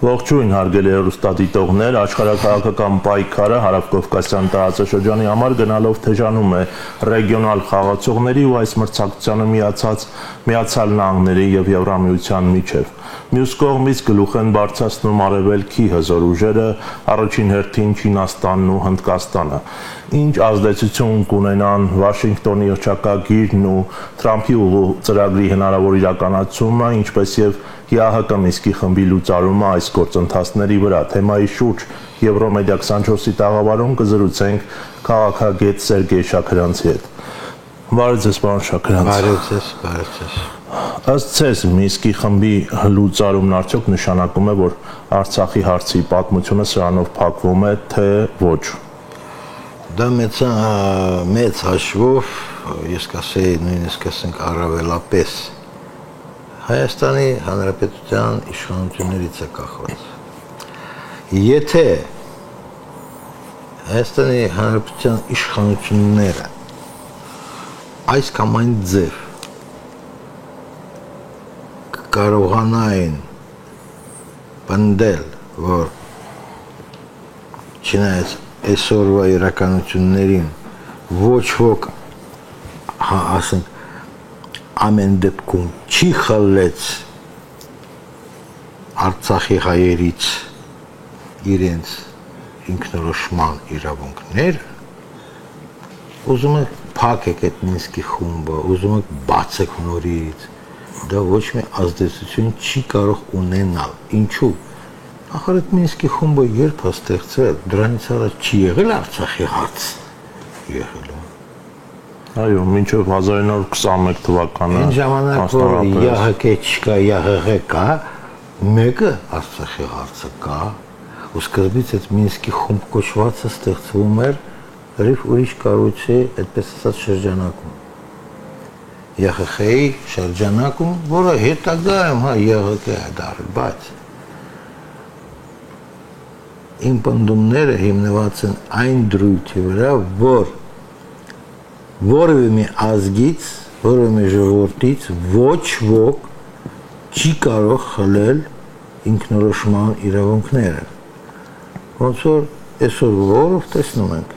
Ողջույն հարգելի հեռուստադիտողներ, աշխարհաքաղաքական պայքարը Հարավկովկասյան տարածաշրջանի համար գնալով թեժանում է ռեգիոնալ խաղացողների ու այս մրցակցությանը միացած Միացյալ Նահանգների եւ Եվրամիության միջև։ Մյուս կողմից գլուխ են բարձրացնում Արևելքի հզոր ուժերը, առաջին հերթին Չինաստանն ու Հնդկաստանը։ Ինչ ազդեցություն կունենան Վաշինգտոնի հռչակագիրն ու Թրամփի ուղու ծրագրի հնարավոր իրականացումը, ինչպես եւ ՀՀԿ Մինսկի խմբի լուծարումը այս գործընթացների վրա թեմայի շուրջ Եվրոմեդիա 24-ի տաղավարում կզրուցենք քաղաքագետ Սերգեյ Շաքրանցի հետ։ Բարև ձեզ, պարոն Շաքրանց։ Բարև ձեզ։ Ըստ ձեզ Մինսկի խմբի լուծարումն արդյոք նշանակում է, որ Արցախի հարցի պատմությունը սրանով փակվում է, թե ոչ։ Դա մեծ հաշվով, ես կասեի, նույնիսկ ասենք առավելապես Հայաստանի Հանրապետության իշխանություններից է կախված։ Եթե Հայաստանի Հանրապետության իշխանությունները այս կամ այն ձև կարողանային պնդել, որ չնայած այսօրվա իրականություններին ոչ ոք, ասենք, ամեն դեպքում չի խլեց Արցախի հայերից իրենց ինքնորոշման իրավունքները, ուզում եք փակեք այդ Մինսկի խումբը, ուզում եք բացեք նորից, դա ոչ մի ազդեցություն չի կարող ունենալ։ Ինչու՞։ Ախր այդ Մինսկի խումբը երբ է ստեղծվել, դրանից առաջ չի եղել Արցախի հարց։ Եղել է։ Այո, մինչև 1921 թվականը։ Այն ժամանակ, որ ՀՀԿ չկա, ՀՀ կա, մեկը Արցախի հարցը կա, ու սկզբից այդ Մինսկի խումբ կոչվածը ստեղծվում էր լրիվ ուրիշ կառույցի, այդպես ասած, շրջանակում։ ՀՀ-ի շրջանակում, որը հետագայում ՀՀԿ է դարձել, բայց իմ պնդումները հիմնված են այն դրույթի վրա, որ որևէ մի ազգից, որևէ մի ժողովրդից ոչ ոք չի կարող խլել ինքնորոշման իրավունքները։ Ոնց որ այսօր որով տեսնում ենք,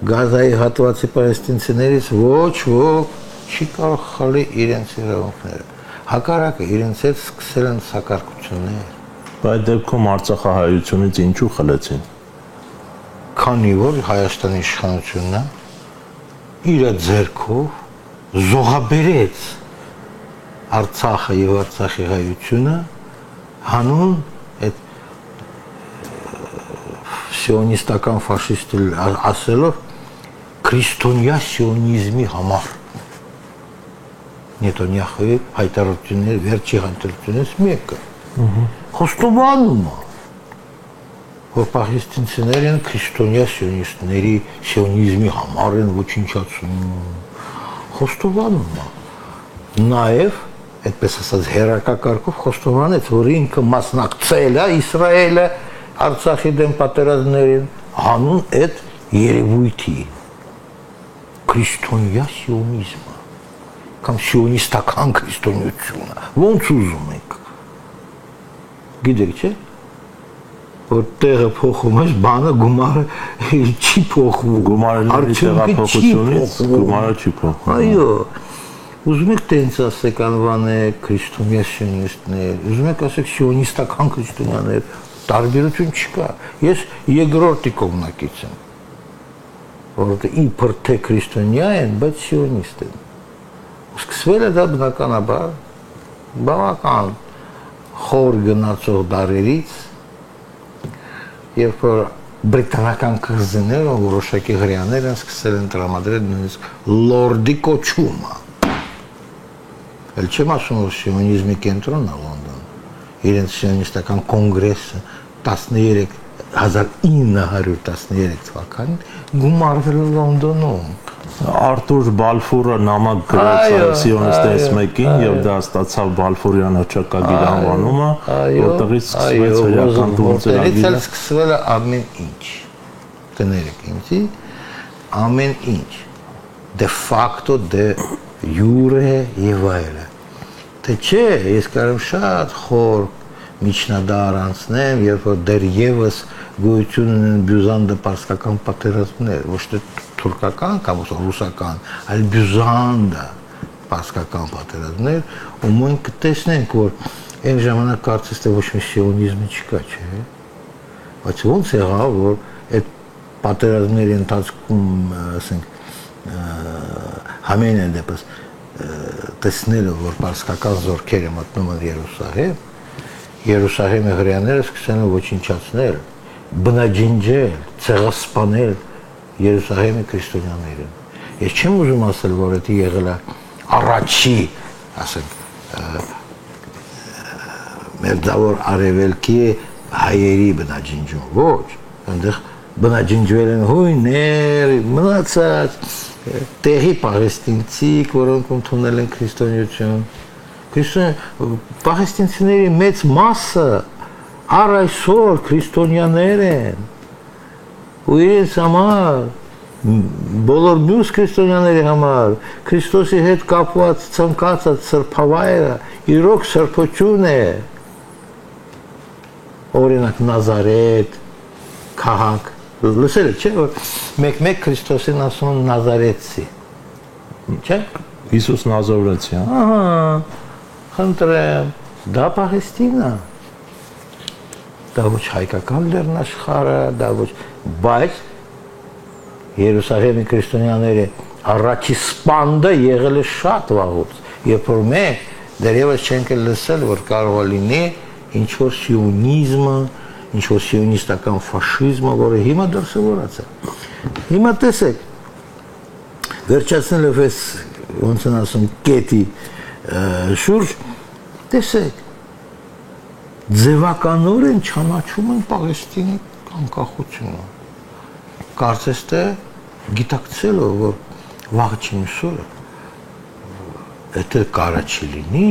Գազայի հատվածի պալեստինցիներից ոչ ոք չի կարող խլի իրենց իրավունքները։ Հակառակը իրենց հետ սկսել են սակարկություններ։ Բայց դեպքում Արցախահայությունից ինչու խլեցին։ Քանի որ Հայաստանի իշխանությունը իր ձեռքով զոհաբերեց Արցախը եւ Արցախի հայությունը հանուն այդ սիոնիստական ֆաշիստ ասելով քրիստոնյա սիոնիզմի համար։ Նետանյախուի հայտարարությունների վերջի հայտարարությունից մեկը խոստովանում է, որ պաղեստինցիներն քրիստոնյա սիոնիստների սիոնիզմի համար են ոչնչացնում, խոստովանում է։ Նաև, այդպես ասած, հերակակարգով խոստովանեց, որ ինքը մասնակցել է Իսրայելը Արցախի դեմ պատերազմներին հանուն այդ երևույթի քրիստոնյա սիոնիզմը կամ սիոնիստական քրիստոնեությունը, ոնց ուզում եք։ Գիտեք, չէ՞, որ տեղը փոխում ես, բանը գումարը չի փոխվում, գումարների տեղափոխությունից գումարը չի փոխվում։ Այո, ուզում եք տենց ասեք անվանեք քրիստոնյա սիոնիստներ, ուզում եք ասեք սիոնիստական քրիստոնյաներ, տարբերություն չկա։ Ես երկրորդի կողմնակից եմ, որովհետև իբր թե քրիստոնյա են, բայց սիոնիստ են։ Սկսվել է դա բնականաբար բավական խոր գնացող դարերից, երբ որ բրիտանական կղզիները որոշակի հրեաներ են սկսել են տրամադրել նույնիսկ լորդի կոչումը։ Էլ չեմ ասում, որ սիոնիզմի կենտրոնն է Լոնդոն, իրենց սիոնիստական կոնգրեսը 1913 թվականին գումարվել է Լոնդոնում։ Արտուր Բալֆուրը նամակ գրեց սիոնիստներից մեկին եւ դա ստացավ Բալֆուրյան հռչակագիր անվանումը, որտեղից սկսվեց հրեական ծրագիրը։ Որտեղից սկսվել է ամեն ինչ։ Կներեք ինձի, ամեն ինչ de facto, de jure եւ այլն։ Թե չէ, ես կարող շատ խոր միջնադար անցնեմ, երբ որ դեռևս գոյություն ունեն բյուզանդը պարսկական պատերազմներ, ոչ թե թուրքական կամ ռուսական, այլ բյուզանդը պարսկական պատերազմներ, ու մենք կտեսնենք, որ այն ժամանակ կարծես թե ոչ մի սիոնիզմը չկա, չէ՞։ Բայց ոնց եղավ, որ այդ պատերազմների ընթացքում, ասենք, համենայն դեպս տեսնելով, որ պարսկական զորքերը մտնում են Երուսաղեմի հրեաները սկսել են ոչնչացնել, բնաջնջել, ցեղասպանել Երուսաղեմի քրիստոնյաներին։ Ես չեմ ուզում ասել, որ դա եղել է առաջի, ասենք, մերձավոր արևելքի հայերի բնաջնջում, ոչ, այնտեղ բնաջնջվել են հույներ, մնացած տեղի պաղեստինցիք, որոնք ընդունել են քրիստոնեություն։ Պաղեստինցիների մեծ մասը առ այսօր քրիստոնյաներ են։ Ու իրենց համար, բոլոր մյուս քրիստոնյաների համար, Քրիստոսի հետ կապված ցանկացած սրբավայրը իրոք սրբություն է։ Օրինակ Նազարեթ, քաղաք, լսել եք, չէ՞, որ մեկ Քրիստոսին ասում են Նազարեթցի։ Չէ՞։ Հիսուս Նազարեթցի, Ահա, խնդրեմ, դա Պաղեստինա։ Դա ոչ հայկական լեռնաշխարհը, դա ոչ, բայց Երուսաղեմի քրիստոնյաների առաջի սպանդը եղել է շատ վաղուց, երբ որ մենք դեռևս չենք լսել, որ կարող է լինի ինչ-որ սիոնիզմը, ինչ-որ սիոնիստական ֆաշիզմը, որը հիմա դրսևորած է։ Հիմա տեսեք, վերջացնելով այս, ոնց են ասում, կետի շուրջ, տեսեք, ձևականորեն չանաչում են Պաղեստինի անկախությունը։ Կարծես թե գիտակցելով, որ վաղը չմիսորը, դա կարա չի լինի,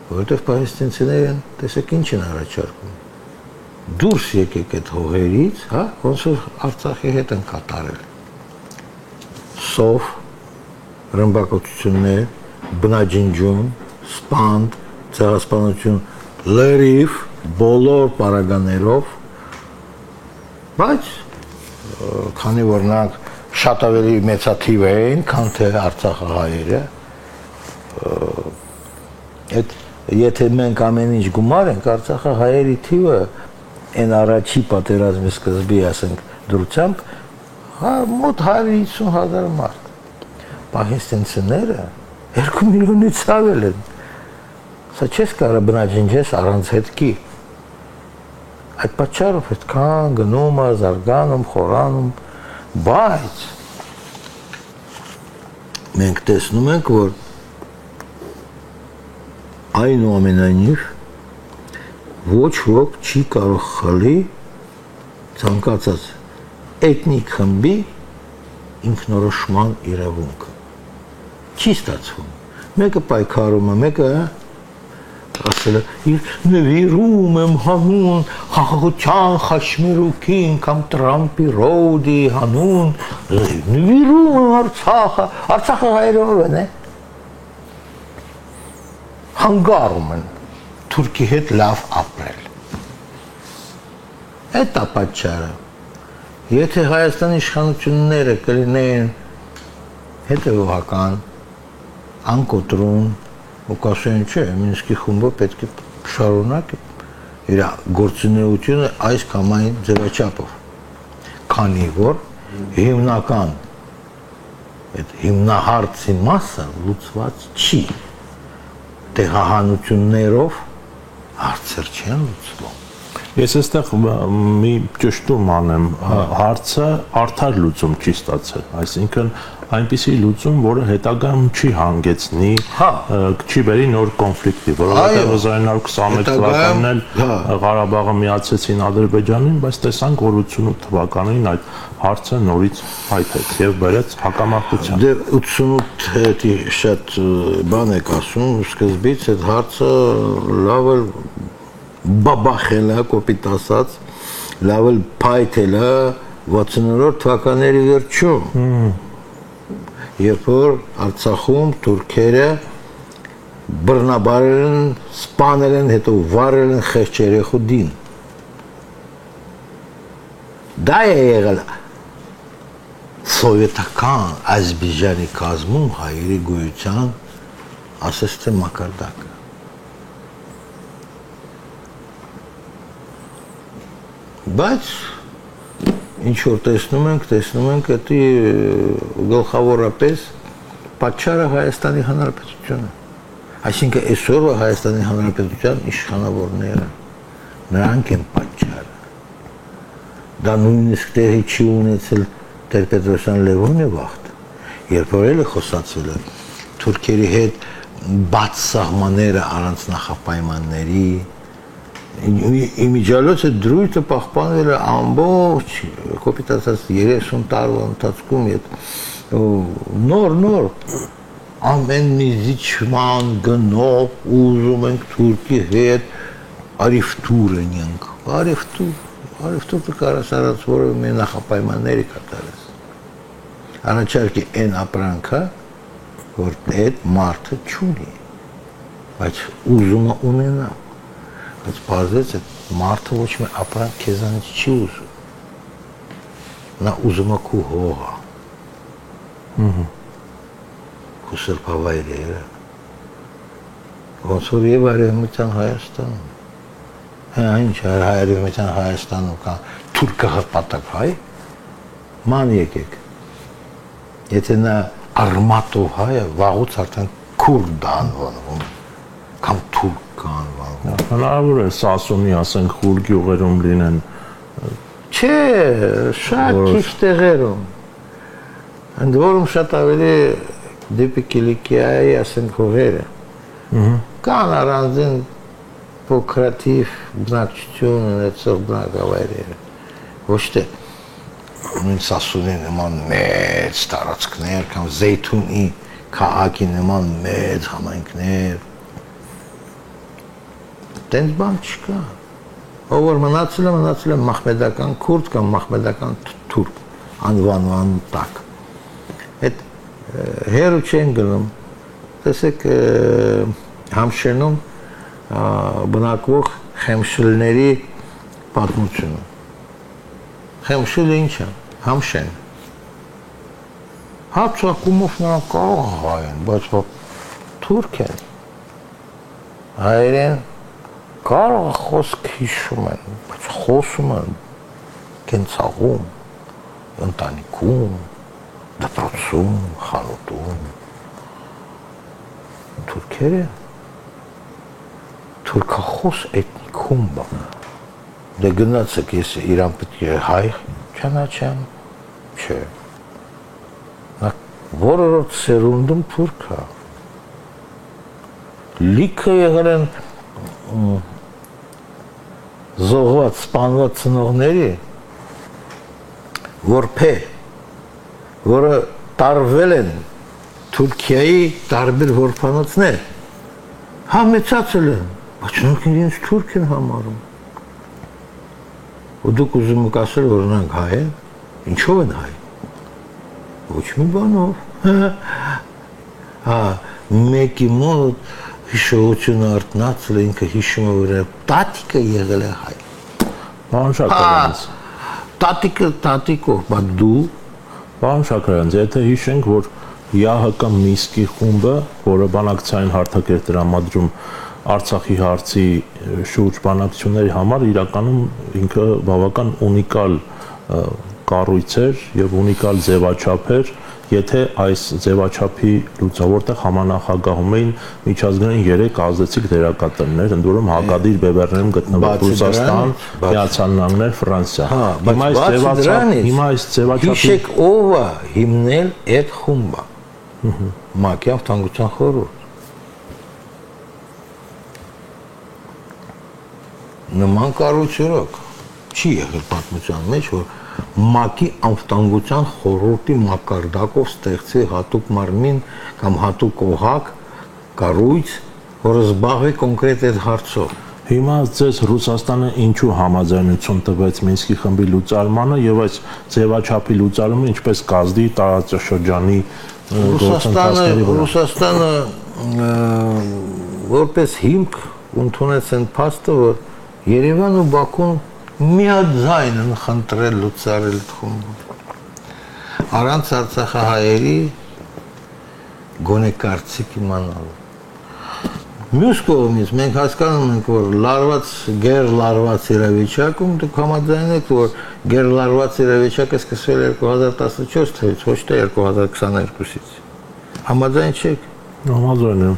որովհետև պաղեստինցիները տեսեք ինչ են առաջարկում։ Դուրս եկեք այդ հողերից, հա, ոնց որ Արցախի հետ են կատարել։ Սով, ռմբակոծություններ, բնաջնջում, սպանդ, ցեղասպանություն, լրիվ, բոլոր պարագաներով, բայց քանի որ նրանք շատ ավելի մեծաթիվ էին, քան թե արցախահայերը, այդ եթե մենք ամեն ինչ գումար ենք, արցախահայերի թիվը այն առաջի պատերազմի սկզբի, ասենք, դրությամբ, մոտ 150,000 մարդ։ Պաղեստինցիները 2 միլիոնից ավել են։ Սա չես կարա բնաջնջես առանց հետքի։ Այդ պատճառով այդքան գնում է, զարգանում, խորանում, բայց մենք տեսնում ենք, որ այնուամենայնիվ ոչ ոք չի կարող խլի ցանկացած էթնիկ խմբի ինքնորոշման իրավունքը։ Չի ստացվում։ Մեկը պայքարում է, մեկը ասել է, նվիրում եմ հանուն խաղաղության խաչմերուկին կամ Տրամպի ռոդի հանուն, նվիրում եմ Արցախը, Արցախը հայերով են, հանգարում են Թուրքի հետ լավ ապրել։ Այդ է պատճառը։ Եթե Հայաստանի իշխանությունները կլինեին հետևողական, անկոտրուն, ու կասեն, չէ, Մինսկի խումբը պետք է շարունակի իր գործունեությունը այս կամ այն ձևաչափով, քանի որ հիմնական այդ հիմնահարցի մասը լուծված չի, տեղահանություններով հարցեր չեն լուծվում։ Ես այստեղ մի ճշտում անեմ, հարցը արդար լուծում չի ստացել, այսինքն այնպիսի լուծում, որը հետագայում չի հանգեցնի, չի բերի նոր կոնֆլիկտի, որովհետև 1921 թվականին էլ Ղարաբաղը միացեցին Ադրբեջանին, բայց տեսանք, որ 88 թվականին այդ հարցը նորից հայթեց եւ բերեց հակամարտության։ Դե 88-ի շատ բան եք ասում, սկզբից այդ հարցը լավ էլ բաբախել է, կոպիտ ասած, լավ էլ փայթել է 60-րդ թվականների վերջում, երբ որ Արցախում թուրքերը բռնաբարել են, սպանել են, հետո վարել են խեղճ երեխու դին։ Դա է եղել սովետական Ադրբեջանի կազմում հայերի գոյության ասես թե մակարդակը։ Բայց ինչ որ տեսնում ենք, դա գլխավորապես պատճառը Հայաստանի Հանրապետությունը։ Այսինքն այսօրվա Հայաստանի Հանրապետության իշխանավորները նրանք են պատճառը։ Դա նույնիսկ տեղի չի ունեցել Տեր-Պետրոսյան Լևոնի վաղտ, երբ որ էլ խոսացվել է թուրքերի հետ բաց սահմանները առանց նախապայմանների, իմիջիալոցը դրույթը պահպանվել է ամբողջ կոպիտացած 30 տարվա ընթացքում նոր ամեն մի զիջման գնով ուզում ենք թուրքի հետ արիվտուր ենք, արիվտուրը կարաս արած որով մի նախապայմանների կատարես։ Առաջարկի են ապրանքը, որ այդ մարդը չունի, բայց ուզումը ունենա, բայց պարզեց այդ մարդը ոչ մի ապրանք քեզանից չի ուզում, նա ուզում է քու հողը, քու սրբավայրերը, ոնց որ և Արևմտյան Հայաստանում, ինչ Արևմտյան Հայաստանում կա թուրքը հպատակ հայ, ման եկեք, եթե նա արմատով հայ է, վաղուց արդեն քուրդ անվանվում, կամ թուրք անվանվում։ Հնարավոր է Սասունի, ասենք, խուլ գյուղերում լինեն։ Չէ, շատ քիչ տեղերում։ Ընդ որում շատ ավելի դեպի Կիլիկիայի, ասենք, հողերը։ Կան առանձին փոքրաթիվ բնակչություն ունեցող բնակավայրերը։ Ոչ թե նույն Սասունի նման մեծ տարածքներ, կամ Զեյթունի քաղաքի նման մեծ համայնքներ։ Տենց բան չկա։ Ով որ մնացել է մահմեդական քուրդ կամ մահմեդական թուրք անվանման տակ։ Այդ հերու չեն գնում։ Տեսեք Համշենում բնակվող խեմշլների պատմությունը։ Խեմշելը ինչ է, Համշեն։ Հապսակումով նրանք կարող հայ են, բայց թուրք են, հայերեն կարող խոսք հիշում են, բայց խոսում են կենցաղում, ընտանիքում, դպրոցում, խանութում, թուրքերը, թուրքախոս էթնիկ խումբ է, դե գնացեք ես իրան պետք է հայ չանաչեմ, չէ, որորդ սերունդում թուրք է, լիքը եղել են զոհված, սպանված ծնողների, որփե, որը տարվել են Թուրքիայի տարբեր որբանոցներ, համեցացել են, բայց նրանք իրենց թուրք են համարում։ Ու դուք ուզում եք ասել, որ նրանք հայ են, ինչով են հայ։ Ոչ մի բանով։ Մեկի մոտ հիշողությունը արթնացել է, ինքը հիշում է, որ տատիկը եղել է հայ։ Պարոն Շաքարյանց։ Տատիկով, բայց դու։ Պարոն Շաքարյանց, եթե հիշենք, որ ՀՀԿ Միսկի խումբը, որը բանակցային հարթակ էր տրամադրում Արցախի հարցի շուրջ բանակցությունների համար, իրականում ինքը բավական ունիկալ կառույց էր եւ ունիկալ ձևաչափ էր, եթե այս ձևաչափի լուծավորտեղ համանախագահում էին միջազգային 3 ազդեցիկ դերակատարներ, ընդ որում հակադիր բևեռներում գտնվող Ռուսաստան, Միացյալ Նահանգներ, Ֆրանսիա։ Հիմա այս ձևաչափի հիշեք ով է հիմնել այդ խումբը։ ՄԱԿ-ի Անվտանգության խորհուրդ։ Նման կառույցերով չի եղել պատմության մեջ, որ ՄԱԿ-ի Անվտանգության խորհրդի մակարդակով ստեղծի հատուկ մարմին կամ հատուկ օղակ կառույց, որը զբաղվի կոնկրետ այդ հարցով։ Հիմա ձեզ Ռուսաստանը ինչու համաձայնություն տվեց Մինսկի խմբի լուծարմանը եւ այս ձևաչափի լուծարումը ինչպես կազդի տարածաշրջանի Ռուսաստանը որպես հիմք ընդունեցեն փաստը, որ Երևան ու Բաքուն միաձայն են խնդրել լուծարել խումբը։ Առանց արցախահայերի գոնե կարծիք իմանալու։ Մյուս կողմից մենք հասկանում ենք, որ գերլարված իրավիճակում դուք համաձայն եք, որ գերլարված իրավիճակը սկսվել 2014 թվականից, ոչ թե 2022-ից։ Համաձայն չեք։ Համաձայն եմ։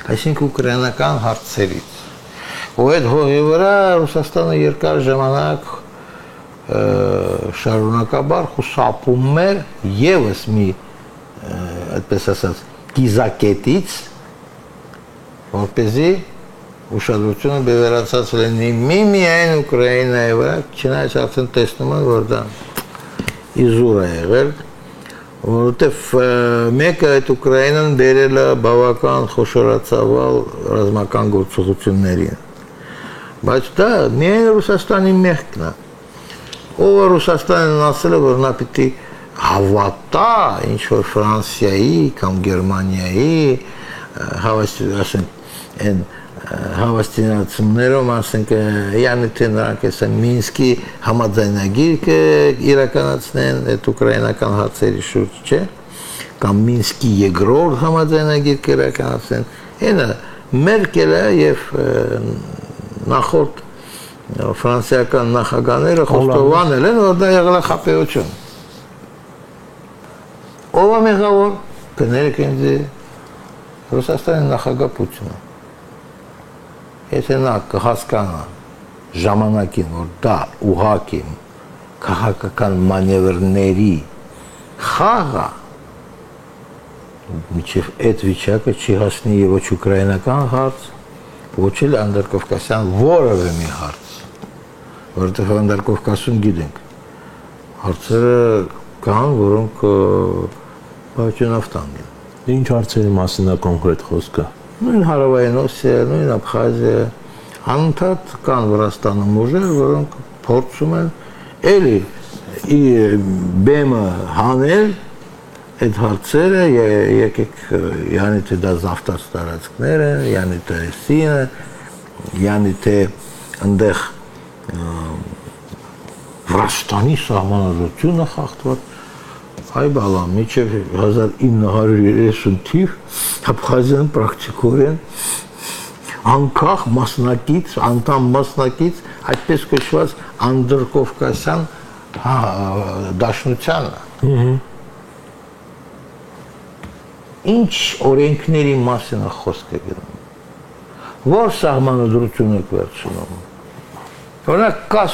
Այսինքն ուկրաինական հարցերից։ Ու այդ հողի վրա Ռուսաստանը երկար ժամանակ շարունակաբար խուսափում էր եւս մի, այդպես ասած, կիզակետից, որպեսզի ուշադրությունը բևեռացած լինի միայն Ուկրաինայի վրա, չնայած արդեն տեսնում են, որ դա իզուր է եղել, որովհետև մեկը այդ Ուկրաինան բերել է բավական խոշորացավալ ռազմական գործողություններին, բայց դա միայն Ռուսաստանի մեղքն է, ով Ռուսաստանն ասել է, որ նա պիտի հավատա ինչ-որ Ֆրանսիայի կամ Գերմանիայի ասենք են հավաստիացումներով, ասենք, յանի թե նրանք էսա Մինսկի համաձայնագիր իրականացնեն այդ ուկրաինական հարցերի շուրջ, չէ, կամ Մինսկի երկրորդ համաձայնագիր իրականացնեն, այնը Մերկելը եւ նախորդ ֆրանսիական նախագահները խոստովանել են, որ դա եղել է խաբեություն։ Ով է մեղավոր, կներեք ինձ Ռուսաստանի նախագահ Պուտինը։ Եթե նա կհասկանա ժամանակին, որ դա ուղղակի քաղաքական մանևրների խաղ է, մինչև այդ վիճակը չի հասնի ոչ ուկրաինական հարց, ոչ էլ Անդրկովկասյան որևէ մի հարց, որովհետև Անդրկովկասում գիտենք, հարցերը կան, որոնք բաժանավտանգ են։ Ինչ հարցերի մասին է կոնկրետ խոսքը։ Նույն Հարավային Օսիա, նույն Աբխազիա, անընդհատ կան Վրաստանում ուժեր, որոնք փորձում են էլի բեմը հանել այդ հարցերը, եկեք յանի թե դա զավթած տարածքներ են, յանի թե սինը, յանի թե ընդեղ Վրաստանի սահմանադրությունը խախտված։ Այ բալա, միջև 1930 թիվ Աբխազիան պրակտիկորեն անկախ մասնակից, անդամ մասնակից, այդպես կոչված Անդրկովկասյան դաշնությանը։ Ինչ օրենքների մասին է խոսքը գնում։ Որ սահմանադրություն եք վերցնում։ Օրինակ կա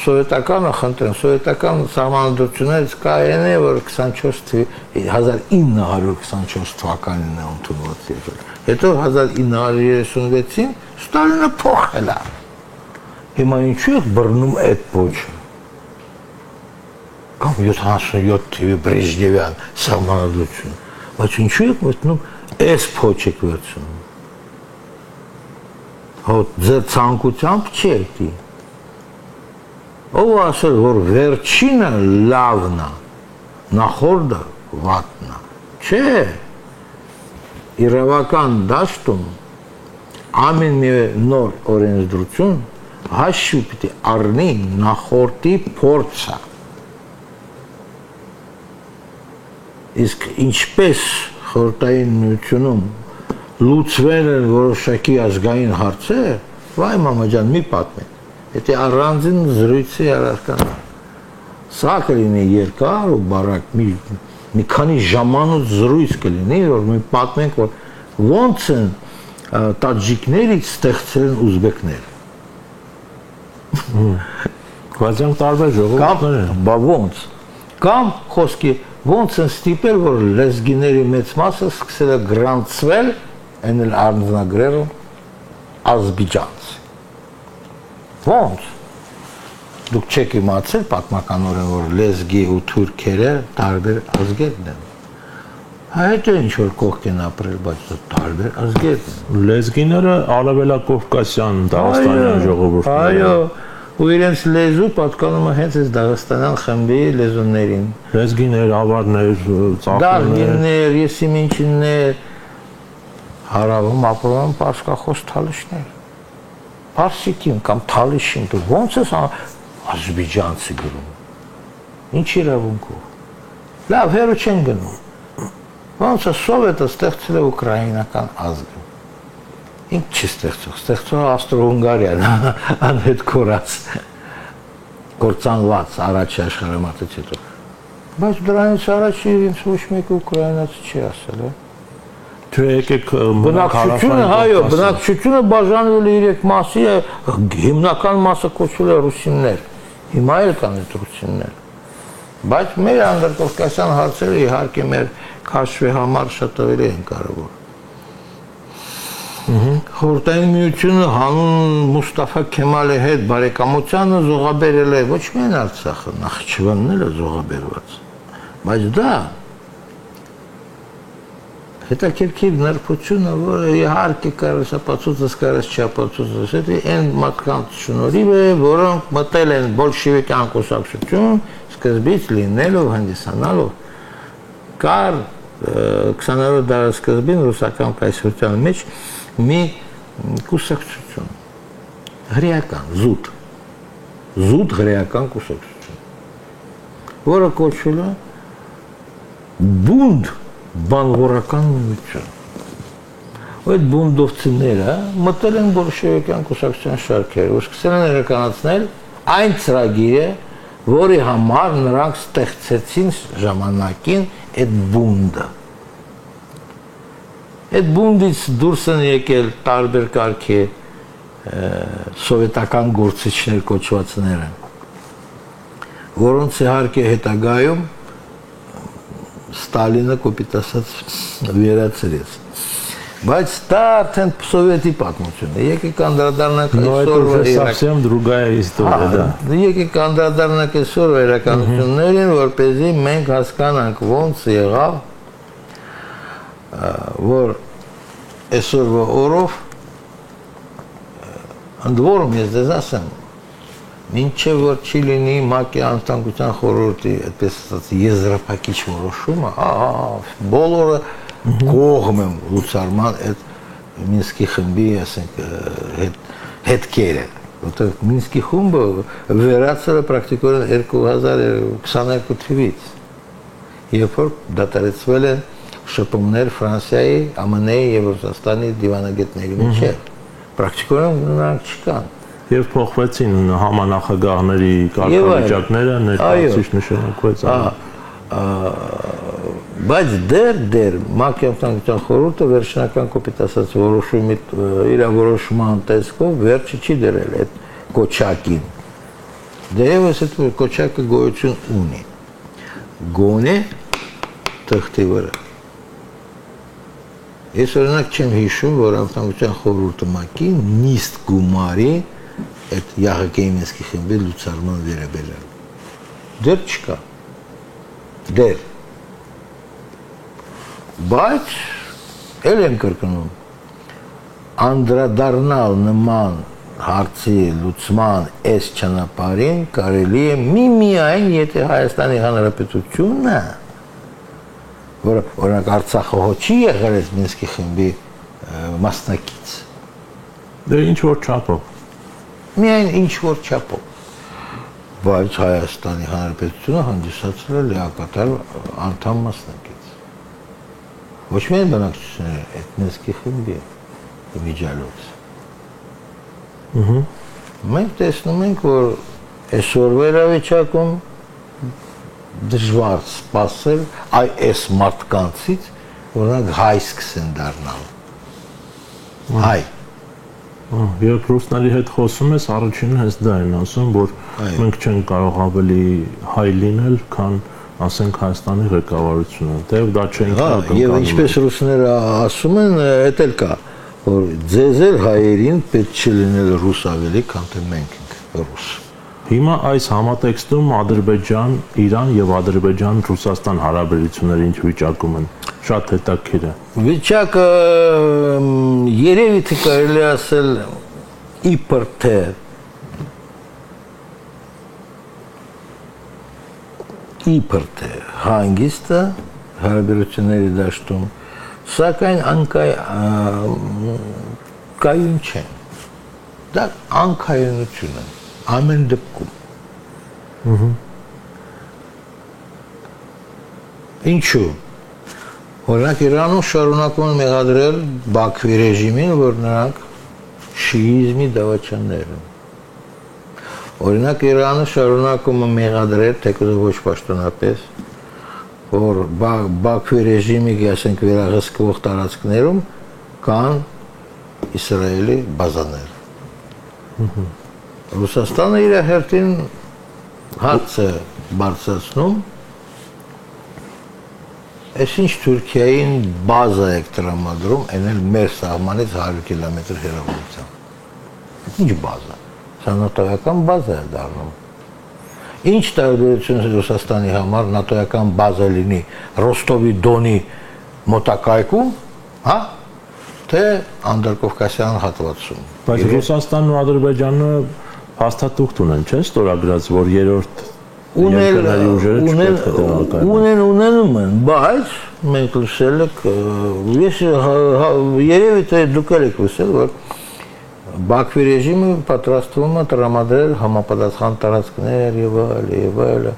սովետականը խնդրեն, սովետական սահմանադրություններից կա այն է, որ 1924 թվականին է ընդունված եղել։ Հետո 1936-ին Ստալինը փոխել է։ Հիմա ինչու եք բռնում այդ փոչը։ Կամ 77 թվի Բրեժնևյան սահմանադրություն։ Բայց ինչու եք մտնում այս փոչ եք վերցնում։ Հոտ ձեր ցանկությամբ չի էտի։ Ով ասել, որ վերջինը լավն է, նախորդը վատն է։ Չէ։ Իրավական դաշտում ամեն մի նոր օրենսդրություն հաշվի պիտի առնի նախորդի փորձը։ Իսկ ինչպես խորհրդային միությունում լուծվել են որոշակի ազգային հարցեր, վայ մամա ջան, մի պատմեք։ Եթե առանձին զրույցի առարկան։ Սա կլինի երկար ու բարակ մի քանի ժամանոց զրույց կլինի, որ մենք պատմենք, որ ոնց են տաջիկներից ստեղծել են ուզբեկները։ Բայց տարբեր ժողովուրդներ են։ Բա ոնց։ Կամ խոսքի ոնց են ստիպել, որ լեզգիների մեծ մասը սկսել է գրանցվել, այն էլ առանձնագրերում ազբիջանց։ Ոնց։ Դուք չեք իմացել պատմականորեն, որ լեզգի ու թուրքերը տարբեր ազգերն են։ Այդ ինչ որ կողք են ապրել, բայց տարբեր ազգերն են։ Լեզգիները արևելակովկասյան Դաղստանյան ժողովուրդներ։ Այո, ու իրենց լեզու պատկանում է հենց այս դաղստանյան խմբի լեզուներին։ Լեզգիներ, ավարներ, ծաղկներ, Դարվիններ, եսիմինչիններ, հարավում ապրում են պարսկախոս թալիշներ։ Պարսիկին կամ թալիշին դու ո՞նց ես ազբիջանցի գրում։ Ինչ իրավունքով։ Լավ, հերո չեն գնում։ Ոնց է սովետը ստեղծել է ուկրաինական ազգը։ Ինչ չի ստեղծել է Ավստրո-Հունգարիան, անհետ կորած, կործանված առաջի աշխարհամարտից հետո։ Բայց դրանից առաջ իրենց ոչ մեկը ուկրաինացի չի ասել, է։ Թե եկեք բնակչությունը, հայո, բնակչությունը բաժանվել է 3 մասի, հիմնական մասը կոչվել է ռուսիններ։ Հիմա էլ կան այդ ռուսիններ։ Բայց մեր անդրկովկասյան հարցերը իհարկե մեր քաշվի համար շատ ավելի են կարևոր։ Խորհրդային միությունը հանուն Մուստաֆա Քեմալի հետ բարեկամությանը զոհաբերել է ոչ միայն Արցախը, Նախիջևանն էլ է զոհաբերված։ Բայց դա հետաքրքիր նրբությունը, որը իհարկե կարս ապացուցած, կարս չապացուցած, դա այն մարդկանց շնորհիվ է, որոնք մտել են բոլշևիկյան կուսակցություն, սկզբից լինելով, հանդիսանալով կար 20-րդ դարի սկզբին ռուսական կայսրության մեջ մի կուսակցություն, հրեական, զուտ հրեական կուսակցություն, որը կոչվել է բունդ բանվորական միություն։ Այդ բունդովցիները մտել են բոլշևիկյան կուսակցության շարքերը, ու սկսել են իրականացնել այն ծրագիրը, որի համար նրանք ստեղծեցին ժամանակին այդ բունդը։ Այդ բունդից դուրս են եկել տարբեր կարգի սովետական գործիչներ կոչվածները, որոնց իհարկե հետագայում Ստալինը կոպիտ ասած վերացրեց։ Բայց դա արդեն սովետի պատմություն է։ Եկեք անդրադառնանք այսօրվա совсем другая история, да։ Եկեք անդրադառնանք այսօրվա իրականություններին, որպեսզի մենք հասկանանք ոնց եղավ, որ այսօրվա օրով ընդ որում ես դες ասեմ, մինչև որ չի լինի ՄԱԿ-ի անվտանգության խորհրդի այդպես ասած եզրափակիչ որոշումը, բոլորը կողմ են լուծարման այդ Մինսկի խմբի, ասենք, հետքերը, որտեղ Մինսկի խումբը վերացել է պրակտիկորեն 2022 թվականից, երբ որ դատարեցվել են շփումներ Ֆրանսիայի, ԱՄՆ-ի եւ Ռուսաստանի դիվանագետների միջեւ, պրակտիկորեն նրանք չկան։ Եվ փոխվեցին համանախագահների կարգավիճակները, ներկայացուցիչ նշանակվեց։ Բայց դեռ ՄԱԿ-ի անվտանգության խորհուրդը վերջնական կոպիտ ասած որոշումի իր որոշման տեսքով վերջը չի դրել այդ կոչակին։ Դերևս այդ կոչակը գոյություն ունի։ Գոնե թղթի վրա։ Ես օրինակ չեմ հիշում, որ անվտանգության խորհուրդը ՄԱԿ-ի նիստ գումարի այդ Յահագեի Մինսկի խմբի լուծարման վերաբերյալ։ Դեռ չկա։ Դեռ։ Բայց էլ եմ կրկնում, անդրադառնալ նման հարցի լուծման այս ճանապարհին կարելի է միայն եթե Հայաստանի Հանրապետությունը, որը օրինակ Արցախը հոչի եղել է Մինսկի խմբի մասնակից։ Դե ինչ որ չափով։ Միայն ինչ որ չափով, բայց Հայաստանի Հանրապետությունը հանդիսացել է լիակատար անդամ մասնակից։ Ոչ միայն բնակչությունները, այդ Մինսկի խմբի միջալոց։ Մենք տեսնում ենք, որ այսօրվա իրավիճակում դժվար սպասել այս մարդկանցից, որ նրանք հայ սկսեն դառնալ։ Հայ։ Երբ ռուսների հետ խոսում ես, առաջինը հենց դա են ասում, որ մենք չենք կարող ավելի հայ լինել, քան ասենք Հայաստանի ղեկավարությունը, դեռ դա չենք կարող։ Եվ ինչպես ռուսները ասում են, դա էլ կա, որ ձեզ էլ հայերին պետք չի լինել ռուս ավելի, քան թե մենք ենք ռուս։ Հիմա այս համատեքստում Ադրբեջան, Իրան եւ Ադրբեջան-Ռուսաստան հարաբերությունները ինչ վիճակում են։ Շատ հետաքրքիր է։ Վիճակը երևի թե կարելի ասել իբր թե իբր թե հանգիստը հարաբերությունների դաշտում, սակայն կայուն չեն։ Դա անկայունություն է ամեն դեպքում։ Ինչու՞։ Օրինակ Իրանում շարունակում են մեղադրել Բաքվի ռեժիմին, որ նրանք շիիզմի դավաճաններ են։ Օրինակ Իրանը շարունակում է մեղադրել, թեկուզ ոչ պաշտոնապես, որ Բաքվի ռեժիմի, ասենք, վերահսկվող տարածքներում կան Իսրայելի բազաներ։ Ռուսաստանը իր հերթին հարց է բարձրացնում, այսինչ Թուրքիային բազա եք տրամադրում, այն էլ մեր սահմանից 100 կիլոմետր հեռավորությամբ։ Ինչ բազա։ Սա նատոյական բազա է դառնում։ Ինչ տարբերություն է Ռուսաստանի համար նատոյական բազա լինի Ռոստովի Դոնի մոտակայքում, հա, թե Անդրկովկասյան հատվածում։ Բայց Ռուսաստանն ու Ադրբեջանը հաստատուղթ ունեն, չէ՞, ստորագրած, որ երրորդ երկրների ուժերը չպետք է դերակայեն։ Ունենում են, բայց մենք լսել եք, ես երևի թե դուք եք լսել, որ Բաքվի ռեժիմը պատրաստվում է տրամադրել համապատասխան տարածքներ եւ այլ։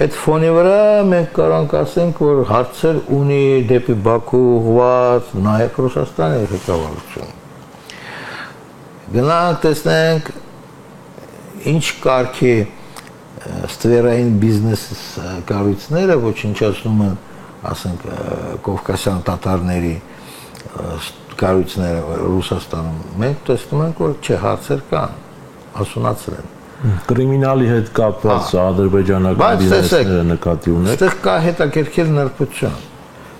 Այդ ֆոնի վրա մենք կարող ենք ասենք, որ հարցեր ունի դեպի Բաքու ուղղված նաեւ Ռուսաստանի ղեկավարությունը։ Գնանք տեսնենք ինչ կարգի ստվերային բիզնես կառույցները ոչնչացնում են, ասենք, կովկասյան տատարների կառույցները Ռուսաստանում, մենք տեսնում ենք, որ չէ, հարցեր կան, հասունացել են։ Կրիմինալի հետ կապված ադրբեջանական բիզնեսները նկատի ունեք։ Այստեղ կա հետաքրքիր նրբություն։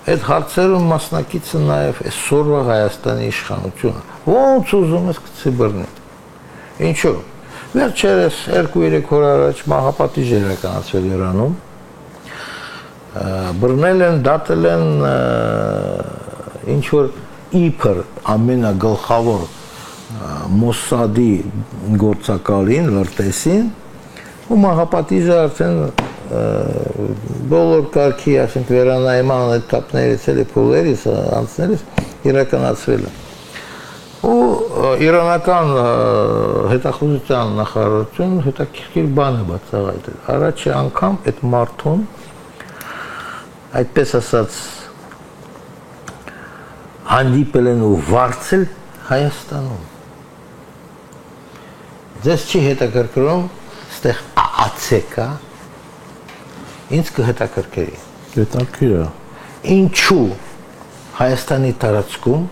Այդ հարցերում մասնակիցը նաև այսօրվա Հայաստանի իշխանությունը։ Ոնց ուզում ես գցի բռնի։ Ինչու՞։ Վերջերս 2-3 օր առաջ մահապատիժ իրականացվել Իրանում։ Բռնել են, դատել են ինչ որ իբր ամենագլխավոր Մոսադի գործակալին, Լրտեսին, ու մահապատիժը արդեն բոլոր կարգի, ասենք, վերանայման էտապներից էլի փուլերից, անցներից իրականացվել է։ Ու իրանական հետախուզության նախարարությունը հետաքրքիր բան է բացահայտել։ Առաջի անգամ այդ մարդուն, այդպես ասած, հանդիպել են ու վարձել Հայաստանում։ Ձեզ չի հետաքրքրում, ստեղ ԱԱՑ կա, ինձ կհետաքրքրի։ Հետաքրքիր է։ Ինչու Հայաստանի տարածքում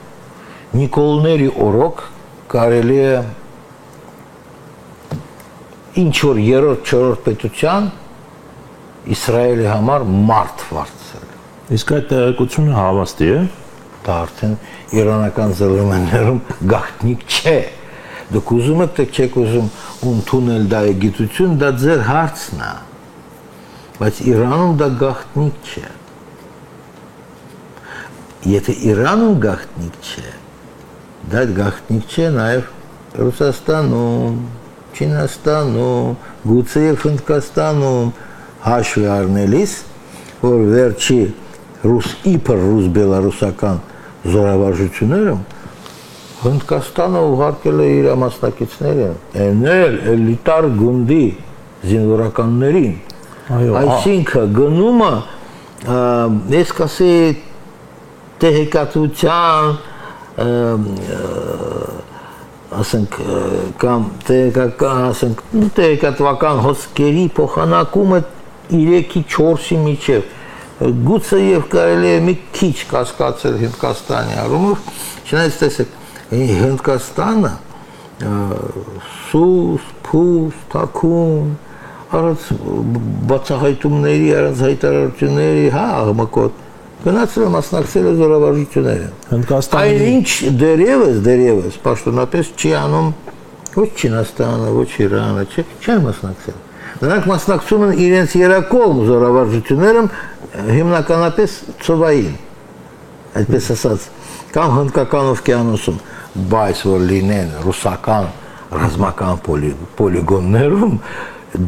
Նիկոլների օրոք կարելի է ինչ որ երրորդ, չորրորդ պետության Իսրայելի համար մարդ վարձել։ Իսկ այդ տեղեկությունը հավաստի է։ Դա արդեն իրանական զլմ-ներում գաղտնիք չէ։ Դուք ուզում եք, թե չեք ուզում ընդունել դա է գիտություն, դա ձեր հարցն է։ Բայց Իրանում դա գաղտնիք չէ։ Եթե Իրանում գաղտնիք չէ, դա գաղտնիք չէ նաև Ռուսաստանում, Չինաստանում, գուցեև Հնդկաստանում հաշվի առնելիս, որ վերջի իբր ռուս-բելարուսական զորավարժությունները Հնդկաստանը ուղարկել է իր մասնակիցները, էնել էլիտար գունդի զինվորականներին։ Այսինքն գնումը ես կասեի տեղեկատվության, ասենք կամ տեղեկատվական հոսքերի փոխանակումը 3-4-ի միջև գուցե եւ կարելի է մի քիչ կասկածել Հնդկաստանի առումով, չնայած տեսեք Հնդկաստանը սուս, փուս, թաքուն, առանց բացահայտումների, առանց հայտարարությունների, հա, աղմկոտ գնացել է մասնակցել է զորավարժությունները։ Այնինչ դերևս պաշտոնապես չի անում ոչ Չինաստանը, ոչ Իրանը, չեն մասնակցել։ Նրանք մասնակցում են իրենց երակողմ զորավարժություններում հիմնականապես ծովային, այդպես ասած, կամ Հնդկական օվկիանոսում, բայց որ լինեն ռուսական ռազմական պոլիգոններում,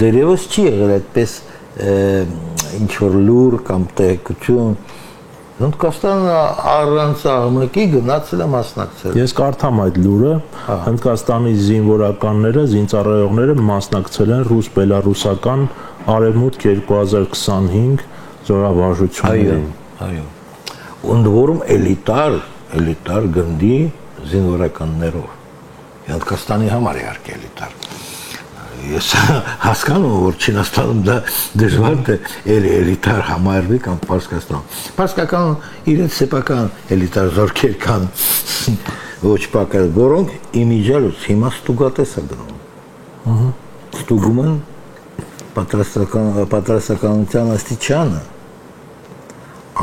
դերևս չի եղել այդպես ինչ որ լուր կամ տեղեկություն Հնդկաստանը առանց աղմկի գնացել է մասնակցել։ Ես կարդամ այդ լուրը, Հնդկաստանի զինվորականները, զինծառայողները մասնակցել են ռուս-բելարուսական Արևմուտք 2025 զորավարժություններին։ Այո։ Ընդ որում էլիտար գնդի զինվորականներով։ Հնդկաստանի համար իհարկե էլիտար։ Ես հասկանում եմ, որ Չինաստանում դա դժվար է էլիտար համարվի կամ Պարսկաստանում։ Պարսկական իրենց սեփական էլիտար զորքեր կան ոչ պակաս, որոնք իմիջիալուց հիմա ստուգատես է գնում։ Ստուգում են պատրաստականության աստիճանը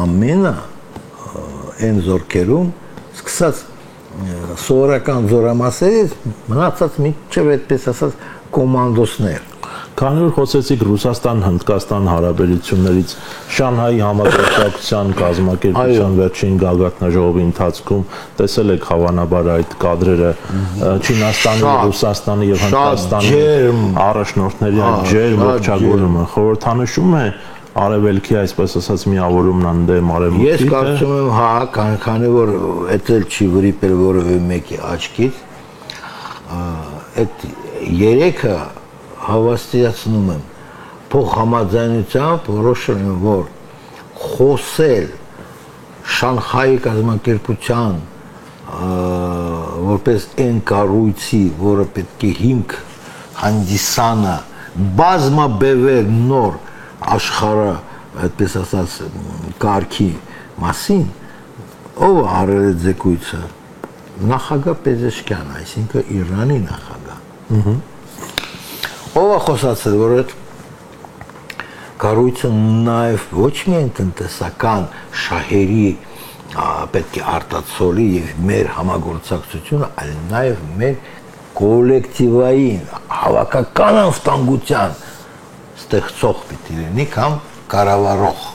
ամենը այն զորքերում սկսած սովորական զորամասերից մնացած միջև այդպես ասած կոմանդոսներ։ Քանի որ խոսեցիք Ռուսաստան-Հնդկաստան հարաբերություններից, Շանհայի համագործակցության կազմակերպության վերջին գագաթնաժողովի ընթացքում տեսել եք հավանաբար այդ կադրերը Չինաստանի, Ռուսաստանի եւ Հնդկաստանի առաջնորդների այդ ջերմ ողջագուրումը խորհրդանշում է Արևելքի այսպես ասած միավորումն ընդդեմ Արևմուտքի։ Ես կարծում եմ, հա, քանի որ այդել չի վրիպել որևէ մեկի աչքից, այդ երեքը հավաստիացնում եմ փոխհամաձայնությամբ որոշել եմ, որ խոսել Շանհայի կազմակերպության որպես այն կառույցի, որը պետք է հիմք հանդիսանա բազմաբևեր նոր աշխարհը, այդպես ասած, կարգի մասին, ով արել է զեկույցը, նախագահ Պեզեշկյանը, այսինքն Իրանի նախագահ։ Ով է խոսացել, որ այդ կառույցը նաև ոչ միայն տնտեսական շահերի պետք է արտացոլի եւ մեր համագործակցությունը, այլ նաև մեր կոլեկտիվային հավաքական անվտանգության ստեղծող պիտի լինի կամ կառավարող։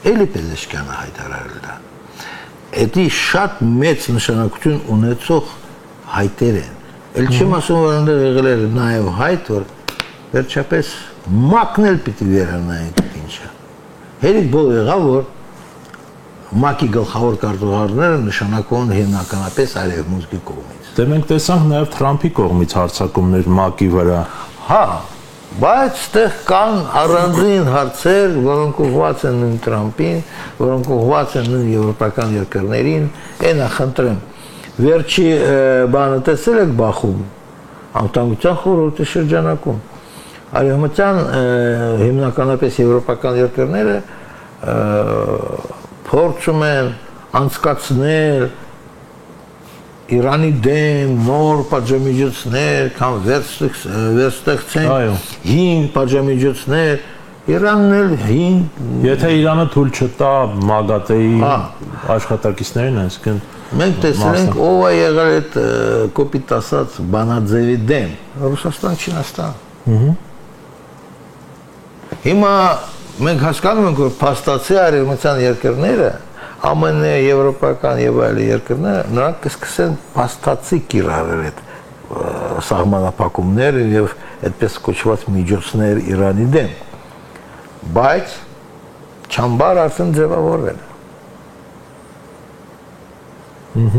Էլի Պեզեշկյանը հայտարարել դա։ Էդի շատ մեծ նշանակություն ունեցող հայտեր են։ Էլ չեմ ասում, որ այնտեղ եղել էր նաև հայտ, որ վերջապես ՄԱԿ-ն էլ պիտի վերանայենք ինչը։ Հերիք բոլ եղավ, որ ՄԱԿ-ի գլխավոր կարգավորները նշանակում են հիմնականապես Արևմուտքի կողմից։ Դե մենք տեսանք նաև Թրամփի կողմից հարձակումներ ՄԱԿ-ի վրա։ Հա, բայց այդտեղ կան առանձին հարցեր, որոնք ուղղված են նույն Թրամփին, որոնք ուղղված են նույն եվրոպական երկրներին, այնա խնդրեմ։ Վերջի բանը տեսել եք Բախում, անվտանգության խորհրդի շրջանակում։ Արևմտյան հիմնականապես եվրոպական երկրները փորձում են անցկացնել Իրանի դեմ նոր պատժամիջոցներ կամ վերստեղծեն հին պատժամիջոցներ, Իրանն էլ հին։ Եթե Իրանը թույլ չտա ՄԱԳԱՏԵ-ի աշխատակիցներին, այսինքն մենք տեսել ենք ով է եղել այդ կոպիտ ասած բանաձևի դեմ, Ռուսաստան, Չինաստան։ Հիմա մենք հասկանում ենք, որ փաստացի արևմտյան երկրները, ԱՄՆ, եվրոպական եւ այլ երկրները, նրանք կսկսեն փաստացի կիրառել այդ սահմանափակումները եւ այդպես կոչված միջոցներ Իրանի դեմ։ Բայց չամբար արդեն ձևավորվել է։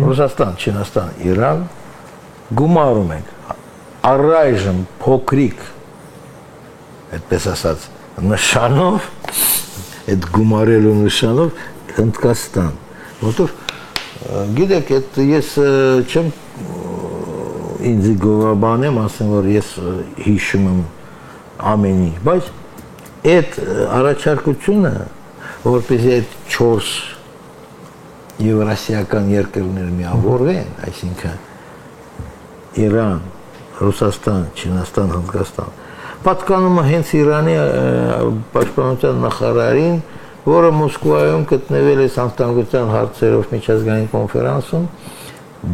Ռուսաստան, Չինաստան, Իրան գումարում ենք առայժմ փոքրիկ այդպես ասած նշանով, այդ գումարելու նշանով Հնդկաստան, որտեղ գիտեք, այդ ես չեմ ինձ գովաբանեմ, ասեմ, որ ես հիշում եմ ամեն ինչ, բայց այդ առաջարկությունը, որպեսզի այդ 4 եվրասիական երկրներ միավորվեն, այսինքն Իրան, Ռուսաստան, Չինաստան, Հնդկաստան, պատկանում է հենց Իրանի պաշտպանության նախարարին, որը Մոսկվայում գտնվել է անվտանգության հարցերով միջազգային կոնֆերանսում,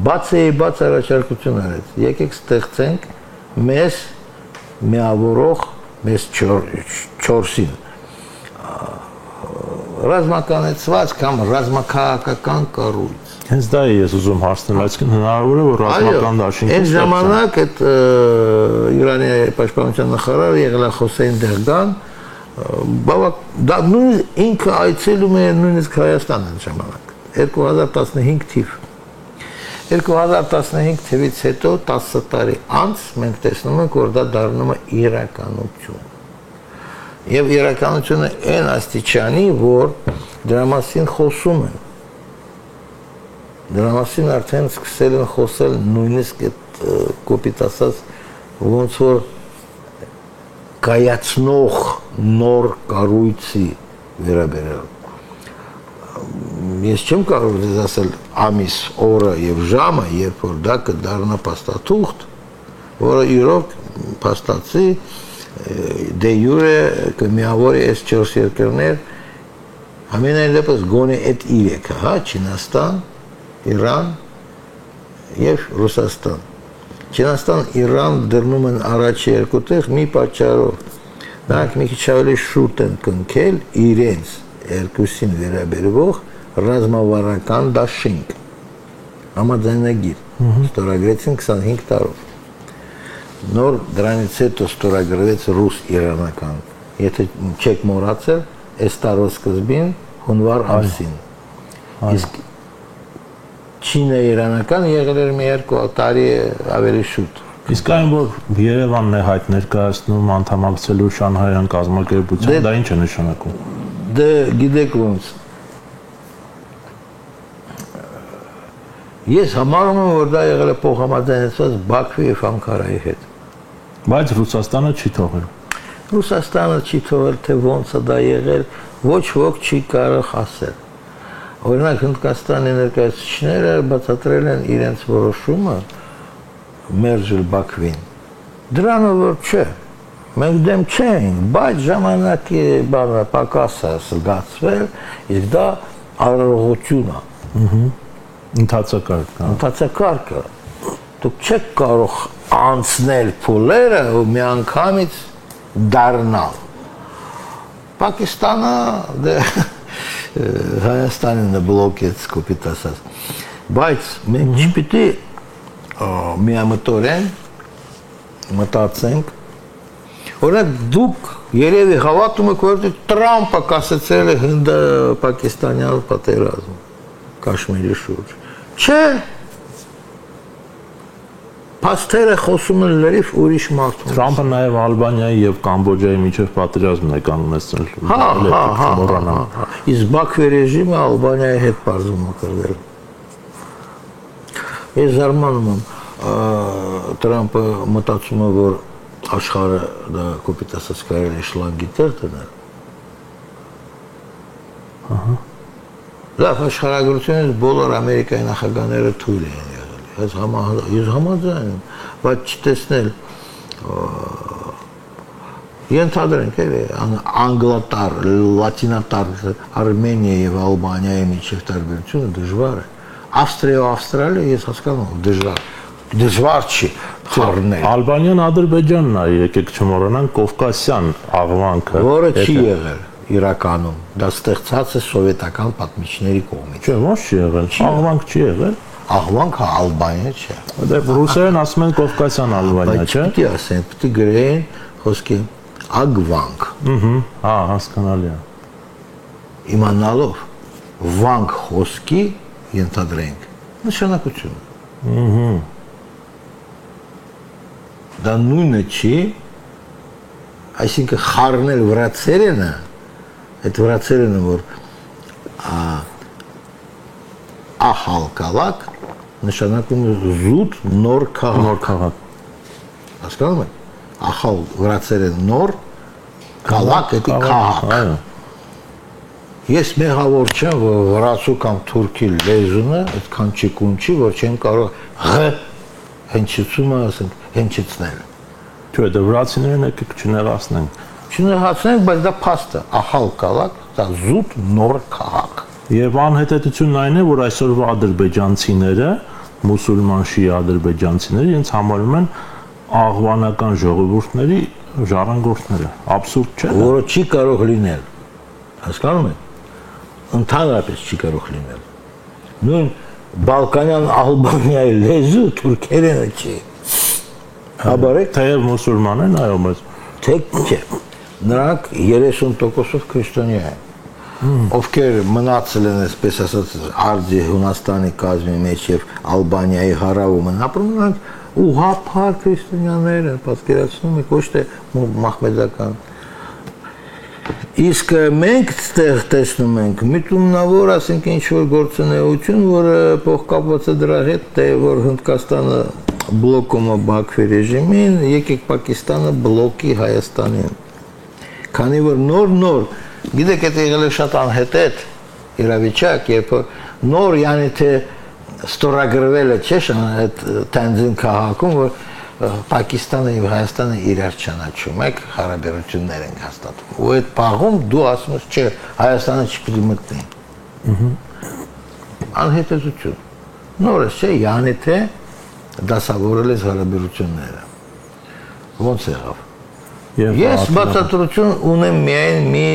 բաց առաջարկություն արեց։ Եկեք ստեղծենք մեզ միավորող, մեզ 4-ին ռազմականացված կամ ռազմաքաղաքական կառույց։ Հենց դա է ես ուզում հարցնել, այսինքն հնարավոր է, որ ռազմական դաշինք այն ժամանակ այդ Իրանի պաշտպանության նախարարը եղել է Հոսեյն Դեղգան, բավական դա նույնիսկ ինքը այցելում է նույնիսկ Հայաստան այն ժամանակ 2015 թիվ 2015 թվից հետո 10 տարի անց մենք տեսնում ենք որ դա դառնում է իրականություն եւ իրականությունը այն աստիճանի որ դրա մասին խոսում են դրա մասին արդեն սկսել են խոսել նույնիսկ այդ կոպիտ ասած ոնց որ կայացնող նոր կառույցի վերաբերյալ ես չեմ կարող դες ասել ամիս օրը եւ ժամը երբ որ դա կդառնա փաստաթուղթ որը իրոք փաստացի դե յուրե կմիավորի այս 4 երկրներ ամենայն դեպս գոնե այդ 3-ը հա Չինաստան Իրան եւ Ռուսաստան Չինաստան Իրան դրնում են առաջ երկու տեղ մի պատճառով նրանք մի քիչ ավելի շուտ են կնքել իրենց երկուսին վերաբերող ռազմավարական դաշինք համաձայնագիր ստորագրեցին 25 տարով նոր դրանից հետո ստորագրվեց ռուս-իրանական եթե չեք մոռացել այս տարվա սկզբին հունվար ամսին իսկ Չինա-իրանական եղել էր մի 2 տարի ավելի շուտ իսկ այն որ Երևանն է հայտ ներկայացնում անդամակցելու Շանհայյան կազմակերպության դա ինչ է նշանակում դե գիտեք ոնց ես համարում եմ որ դա եղել է փոխհամաձայնեցված Բաքվի եւ Անկարայի հետ բայց Ռուսաստանը չի թողել Ռուսաստանը չի թողել թե ոնց է դա եղել ոչ ոք չի կարող ասել օրինակ Հնդկաստանի ներկայացուցիչները բացատրել են իրենց որոշումը մերժել Բաքվին դրանով որ չէ մենք դեմ չենք բայց ժամանակի բանը պակասը զգացվել իսկ դա արարողություն է ընթացակարգը դուք չեք կարող անցնել փուլերը ու միանգամից դառնալ Պակիստանը դե Հայաստանին բլոկեց կոպիտ ասած բայց մենք չպիտի միամտորեն մտածենք օրինակ դուք երևի հավատում եք որ Տրամպը կասեցել է հնդա-պակիստանյան պատերազմ Կաշմիրի շուրջ չէ Փաստերը խոսում են լրիվ ուրիշ մարդու Տրամպը նաև Ալբանիայի եւ Կամբոջայի միջև պատերազմն է կանոնացրել իսկ Բաքվի ռեժիմը Ալբանիայի հետ բարձում է կրվել ես զարմանում եմ Տրամպը մտածում է որ աշխարհը դա կոպիտ ասած կարելի է շլանգի տեղ դնել լավ աշխարհագրությունից բոլոր Ամերիկայի նախագահները թույլ են Ես համաձայն եմ, բայց չտեսնել ենթադրենք անգլատար, լատինատար Արմենիա եւ Ալբանիայի միջև տարբերությունը դժվար է Ավստրիա ու Ավստրալիա ես հասկանում եմ դժվար չի խառնել Ալբանիան Ադրբեջանն է եկեք չմոռանանք Կովկասյան աղվանքը որը չի եղել իրականում դա ստեղծած է սովետական պատմիչների կողմից չէ ոչ չի եղել աղվանք չի եղել Աղվանքը Ալբանիա չէ։ Դե ռուսերեն ասում են Կովկասյան Ալբանիա, չէ։ Պիտի ասեն, պիտի գրեն խոսքի ագվանք։ Հա, հասկանալի է։ Իմանալով վանք խոսքի ենթադրենք նշանակություն։ Դա նույնը չի, այսինքն խառնել վրացերենը, այդ վրացերենը որ ահալ կալակ նշանակում է զուտ նոր քաղաք հասկանում եք ահալ վրացերեն նոր կալակ էդի քաղաք ես մեղավոր չեմ որ վրացու կամ թուրքի լեզունը այդքան չկունչի որ չեն կարող հնչեցումը ասենք հնչեցնել չէ դա վրացիներն եկեք չնեղացնենք բայց դա փաստ է ահալ կալակ դա զուտ նոր քաղաք Եվ անհետեցությունն այն է, որ այսօրվա ադրբեջանցիները, մուսուլման շիա ադրբեջանցիները իրենց համարում են աղվանական ժողովուրդների ժառանգորդները։ Աբսուրդ չէ։ Որը չի կարող լինել։ Հասկանում եք։ Ընդհանրապես չի կարող լինել։ Նույն Բալկանյան Ալբանիայի լեզու թուրքերենը չի։ Հաբարեք, թեև մուսուլման են, այո, բայց թե չէ։ նրանք 30%-ով քրիստոնյա են։ Ովքեր մնացել են, այսպես ասած, արձի Հունաստանի կազմի մեջ եւ Ալբանիայի հարավում են ապրում, նրանք ուղղափառ քրիստոնյաներ են, պատկերացնում եք, ոչ թե մահմեդական։ Իսկ մենք ստեղ տեսնում ենք միտումնավոր, ասենք, ինչ-որ գործունեություն, որը փոխկապված է դրա հետ, թե որ Հնդկաստանը բլոկում է Բաքվի ռեժիմին, եկեք Պակիստանը բլոկի Հայաստանին։ Քանի որ նոր գիտեք, դա եղել է շատ անհետետ իրավիճակ, երբ նոր, յանի թե ստորագրվել է, չէ՞, այդ Տենձին քաղաքում, որ Պակիստանը եւ Հայաստանը իրար չնչում, եք հարաբերություններ են հաստատում։ Ու այդ պահում դու ասում ես, չէ, Հայաստանը չպիտի մտնի։ Անհետեցություն։ Նորս չէ, յանի թե դասավորել ես հարաբերությունները։ Ոնց եղավ։ Ես բացատրություն ունեմ միայն մի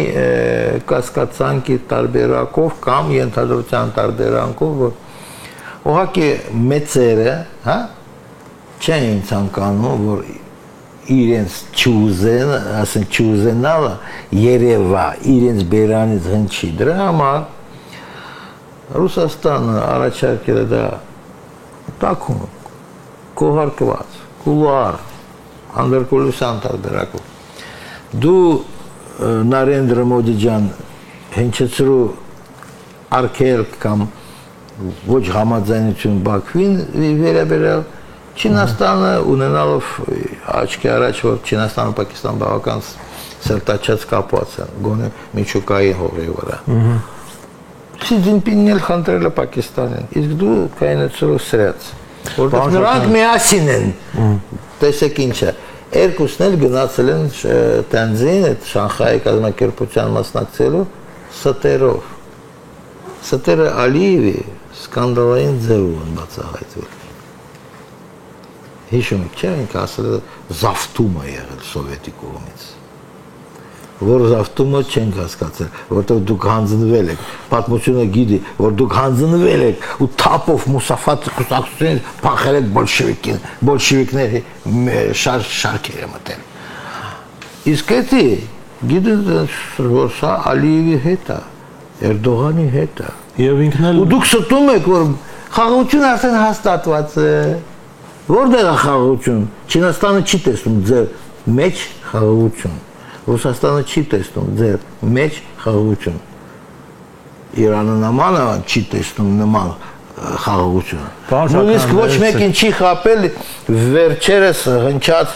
կասկածանքի տարբերակով կամ ենթադրության տարբերակով, որ ուղղակի մեծերը, հա, չեն ցանկանում, որ իրենց չուզեն, ասենք չուզենալը երևա, իրենց բերանից հնչի։ Դրա համար Ռուսաստանը առաջարկել է դա տակում, կողարկված, կուլուար, անդրկոլուսյան տարբերակով։ Դու Նարենդրա Մոդի ջան հնչեցրու արգելք կամ ոչ համաձայնություն Բաքվին վերաբերյալ Չինաստանը ունենալով աչքի առաջ, որ Չինաստանը Պակիստան բավական սերտաչած կապված են, գոնե միջուկայի հողի վրա։ Սի Ձինպինն էլ խնդրել է Պակիստանին, իսկ դու կայնեցրու սրած, որտեղ նրանք միասին են, տեսեք ինչ է, երկուսն էլ գնացել են Տենձին, այդ Շանխայի կազմակերպության մասնակցելու ստերով։ Ստերը Ալիևի սկանդալային ձևով են բացահայտվել։ Հիշում եք, չէ՞, ինքը ասել է զավթում է եղել սովետի կողմից, որ զավթումը չենք հասկացել, որտեղ դուք հանձնվել եք, պատմությունը գիտի, որ դուք հանձնվել եք ու թափով մուսաֆատ կուսակցությունից փախել եք բոլշևիկների շարքերը մտել։ Իսկ էդի գիտեք, որ սա Ալիևի հետ է, Էրդողանի հետ է։ Եվ ինքն էլ ու դուք ստում եք, որ խաղաղությունը արդեն հաստատված է։ Որտեղ է խաղաղություն։ Չինաստանը չի տեսնում ձեր մեջ խաղաղություն։ Ռուսաստանը չի տեսնում ձեր մեջ խաղաղություն։ Իրանը նամանը չի տեսնում նման խաղաղություն։ Նույնիսկ ոչ մեկին չի խապել վերջերս հնչած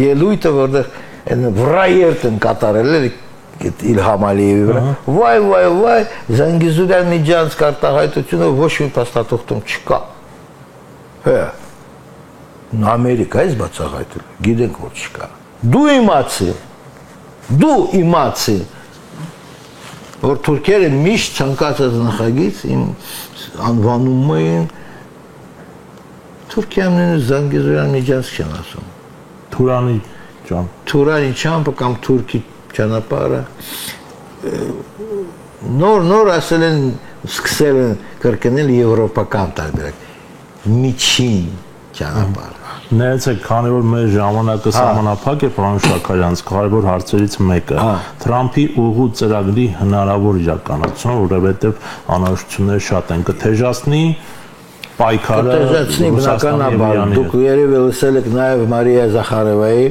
ելույթը, որտեղ վրայերտ են կատարել Իլհամ Ալիևի վրա։ Վայ, Զանգիզուրյան միջանցք արտահայտությունը ոչ մի փաստաթուղթում չկա։ Հե։ Ամերիկայից բացահայտել, գիտենք որ չկա։ Դու իմացի, որ թուրքերը միշտ ցանկացած նախագիծ իմ անվանում էին Թուրքիան Զանգիզուրյան միջանցք չեն ասում։ Թուրանի ճամփը կամ թուրքի ճանապարհը նոր ասել են, սկսել են կրկնել եվրոպական տարբերակ միջին ճանապարհ։ Ներեցեք, քանի որ մեր ժամանակը սահմանափակ է, պարոն Շաքարյանց, կարևոր հարցերից մեկը Թրամփի ուղու ծրագրի հնարավոր իրականացումը, որովհետև անհրաժեշտությունները շատ են, կթեժացնի պայքարը բնականաբար, դուք երևի լսել եք նաև Մարիա Զախարևայի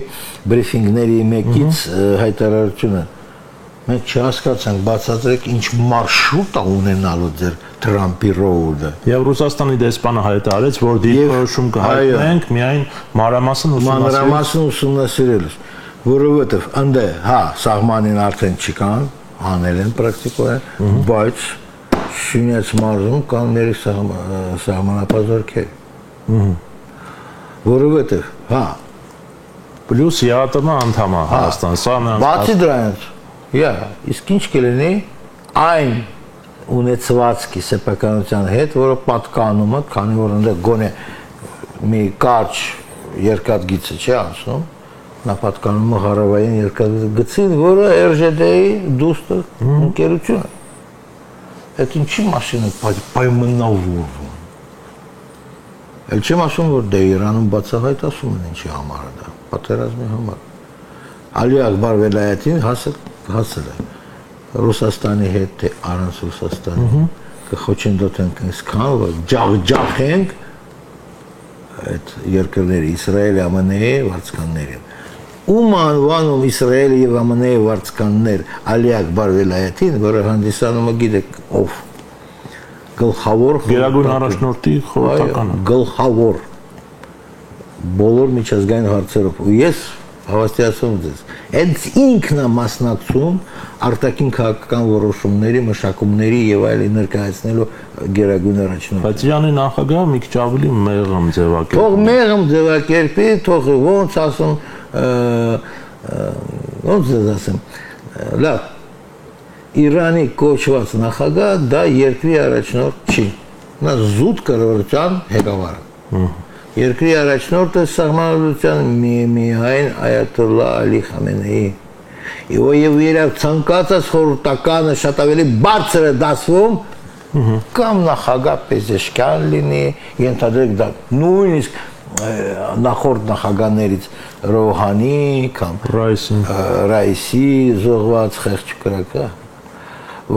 բրիֆինգների մեկից հայտարարությունը։ Մենք չհասկացանք, բացատրեք ինչ մարշրուտ է ունենալու ձեր Թրամփի ռոուդը։ Եվ Ռուսաստանի դեսպանը հայտարարեց, որ դիրքորոշում կհայտնենք միայն մանրամասն ուսումնասիրելուց, որովհետև ընդ հա սահմանին արդեն չկան, անել են պրակտիկորեն, բայց Շունյաց մարզում կան մեր սահմանապազորքեր։ Որովհետև հա պլյուս ԵԱՏՄ անդամ է Հայաստան, սա նրանց բացի դրանից իսկ ինչ կլինի այն ունեցվածքի սեփականության հետ, որը պատկանում է, քանի որ այնտեղ գոնե մի կարճ երկաթգիծը չի անցնում, նա պատկանում է հարավային երկաթգծին, որը RŽԴ-ի դուստր ընկերությունը։ Այդ ինչի մասին է պայմանավորվում։ Էլ չեմ ասում, որ դե Իրանում բացահայտ ասում են ինչի համար է դա, պատերազմի համար։ Ալի Ակբար վելայաթին հասել է Ռուսաստանի հետ թե առանց Ռուսաստանի կխոչընդոտենք այսքան որ ջախ ենք այդ երկրների Իսրայելի ԱՄՆ-ի վարձկաններին ում անվանում Իսրայելի եւ ԱՄՆ-ի վարձկաններ Ալի Ակբար վելայաթին որը հանդիսանում է գիտեք ով գլխավոր Գերագույն առաջնորդի խորհրդականը գլխավոր բոլոր միջազգային հարցերով ու ես հավաստիացում ձեզ հենց ինքն է մասնակցում արտաքին քաղաքական որոշումների մշակումների եւ այլն ներկայացնելու գերագույն առաջնորդ բայց Իրանի նախագահը մի քիչ ավելի մեղմ ձևակերպ թող մեղմ ձևակերպի թող ոնց ասում ոնց ասեմ լավ Իրանի կոչված նախագահ դա երկրի առաջնորդ չի նա զուտ կառավարության ղեկավարը երկրի առաջնորդը սահմանադրության միայն այաթոլլա Ալի Խամենեի եւ իրավ ցանկացած խորհրդականը շատ ավելի բարձր է դասվում կամ նախագահ Պեզեշկյան լինի ենթադրեք դա նույնիսկ նախորդ նախագահներից Ռոհանի կամ Ռայիսի զոհված խեղճ կրակա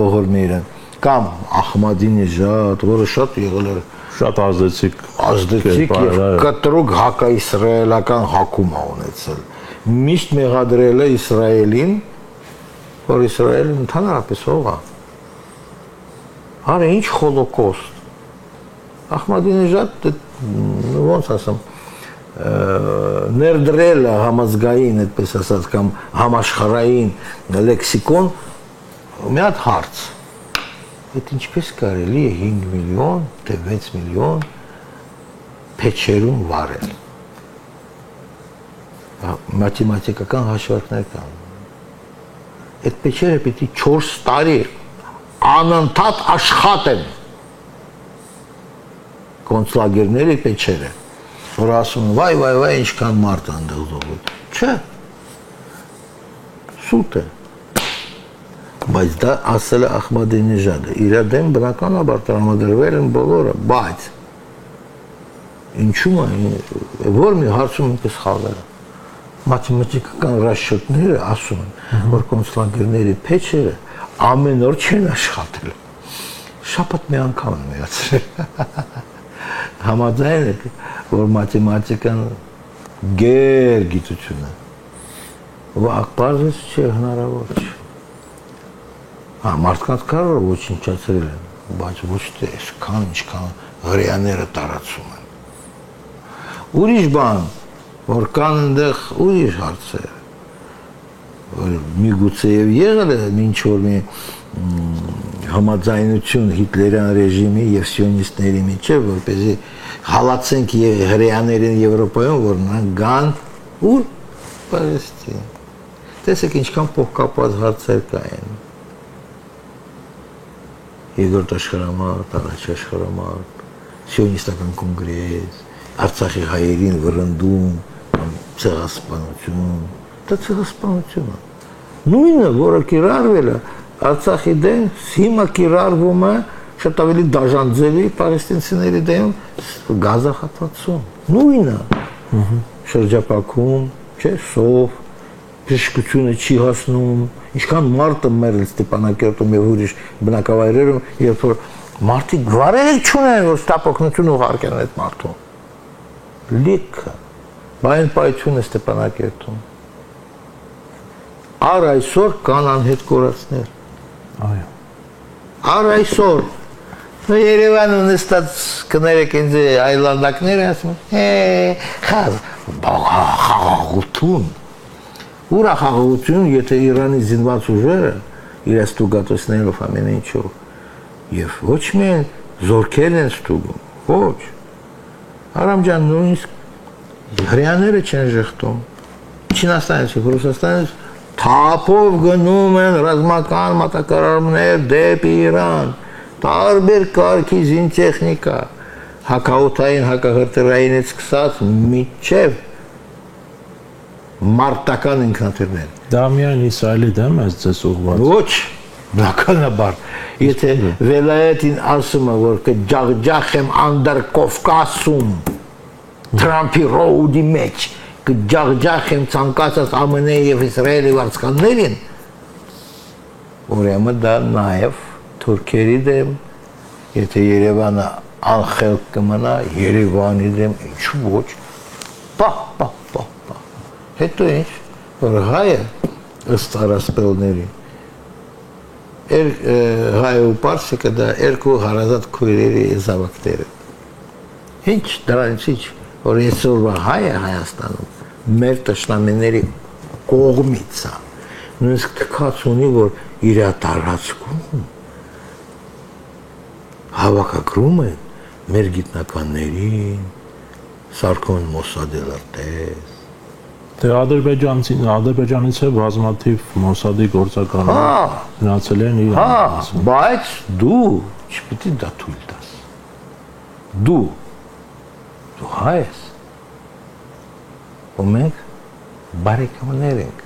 ողորմիրը կամ Ահմադինեժադ որը շատ եղել էր շատ ազդեցիկ եւ կտրուկ հակաիսրայելական հակում ա ունեցել միշտ մեղադրել է Իսրայելին որ Իսրայելը ընդհանրապես ով է արա ինչ խոլոկոստ Ահմադինեժադ ոնց ասեմ ներդրել է համազգային այդպես ասած կամ համաշխարհային լեքսիկոն մի հատ հարց Այդ ինչպես կարելի է 5 միլիոն, թե 6 միլիոն փեչերում վարել։ Մաթեմատիկական հաշվարկներ կան։ Այդ փեչերը պիտի 4 տարի անընդհատ աշխատեն։ Կոնցլագերների փեչերը, որ ասում են, վայ, ինչքան մարդ անդեղ զոհվել։ Չէ։ Սուտ է։ Բայց դա ասել է Ահմադինեժադը, իր դեմ բնականաբար տրամադրվել են բոլորը, բայց ինչու՞ է, որ մի հարցում ինքը սխալվել է։ Մաթեմատիկական ռասчётները ասում են, որ կոնցլագերների փեչերը ամեն օր չեն աշխատել։ Շաբաթ մի անգամ են միացրել։ Համաձայն եք, որ մաթեմատիկան գիտություն է։ Ու ակպարզես չէ հնարավոր չէ։ Մարդկանց կարող ոչնչացրել են, բայց ոչ թե այսքան ինչքան հրեաները տարածում են։ Ուրիշ բան, որ կան այնտեղ ուրիշ հարցեր, որ միգուցե եւ եղել է ինչ որ մի համաձայնություն հիտլերյան ռեժիմի եւ սիոնիստների միջեւ, որպեսզի հալածենք հրեաներին Եվրոպայում, որ նրանք գան ուր Պալեստին։ Տեսեք ինչքան փոխկապված հարցեր կային։ Երկրորդ աշխարհամարտ, առաջ աշխարհամարտ, սիոնիստական կոնգրես, Արցախի հայերին վրընդում, ցեղասպանություն, դա ցեղասպանություն է։ Նույնը, որը կիրառվել է Արցախի դեմ, հիմա կիրառվում է շատ ավելի դաժան ձևի պաղեստինցիների դեմ գազախատացում։ Նույնը։ Շրջապակում, չէ, սով, բժշկությունը չի հասնում, ինչքան մարդը մերել Ստեփանակերտում եւ ուրիշ բնակավայրերում, երբ որ մարդիկ վարել չունեն, որ ստապօգնություն ուղարկեն այդ մարդուն։ Լիքը, բայն պայթյուն է Ստեփանակերտում։ Առ այսօր կան անհետ կորածներ։ Այո։ Առ այսօր Երևանում նստած կներեք ինձ այլանդակները ասում են, խաղաղություն։ Ուր է խաղաղություն, եթե Իրանի զինված ուժերը իրենց ստուգատոսներով ամեն ինչով եւ ոչ միայն զորքերն են ստուգում, ոչ։ Արամ ջան, նույնիսկ հրեաները չեն ժխտում։ Չինաստանից, Ռուսաստանից թափով գնում են ռազմական մատակարարումներ դեպի Իրան, տարբեր կարգի զինտեխնիկա, հակաօդային, հակահրթիռայինից սկսած մինչև մարտական ինքնաթիռներ։ Դա միայն Իսրայելի դեմ է ձեզ ուղղված։ Ոչ, բնականաբար, եթե վելայետին ասում է, որ կջախջախ եմ անդր Կովկասում, Թրամփի ռոուդի մեջ, կջախջախ եմ ցանկացած ԱՄՆ-ի եւ Իսրայելի վարձկաններին, ուրեմն դա նաեւ թուրքերի դեմ, եթե Երևանը անխելք կմնա, Երևանի դեմ ինչու ոչ, պա։ Հետո ինչ, որ հայը ըստ առասպելների, հայը ու պարսիկը դա երկու հարազատ քույրերի զավակները։ Ինչ դրանից ինչ, որ այսօրվա հայը Հայաստանում մեր տշնամիների կողմից է, նույնիսկ թքած ունի, որ իր տարածքում հավաքագրում են մեր գիտնականներին, սարքում են Մոսադի լրտես։ Դե Ադրբեջանից է բազմաթիվ Մոսադի գործարարներ գնացել են Իրան։ Բայց դու չպիտի դա թույլ տաս։ Դու հայ ես։ Ու մենք բարեկամներ ենք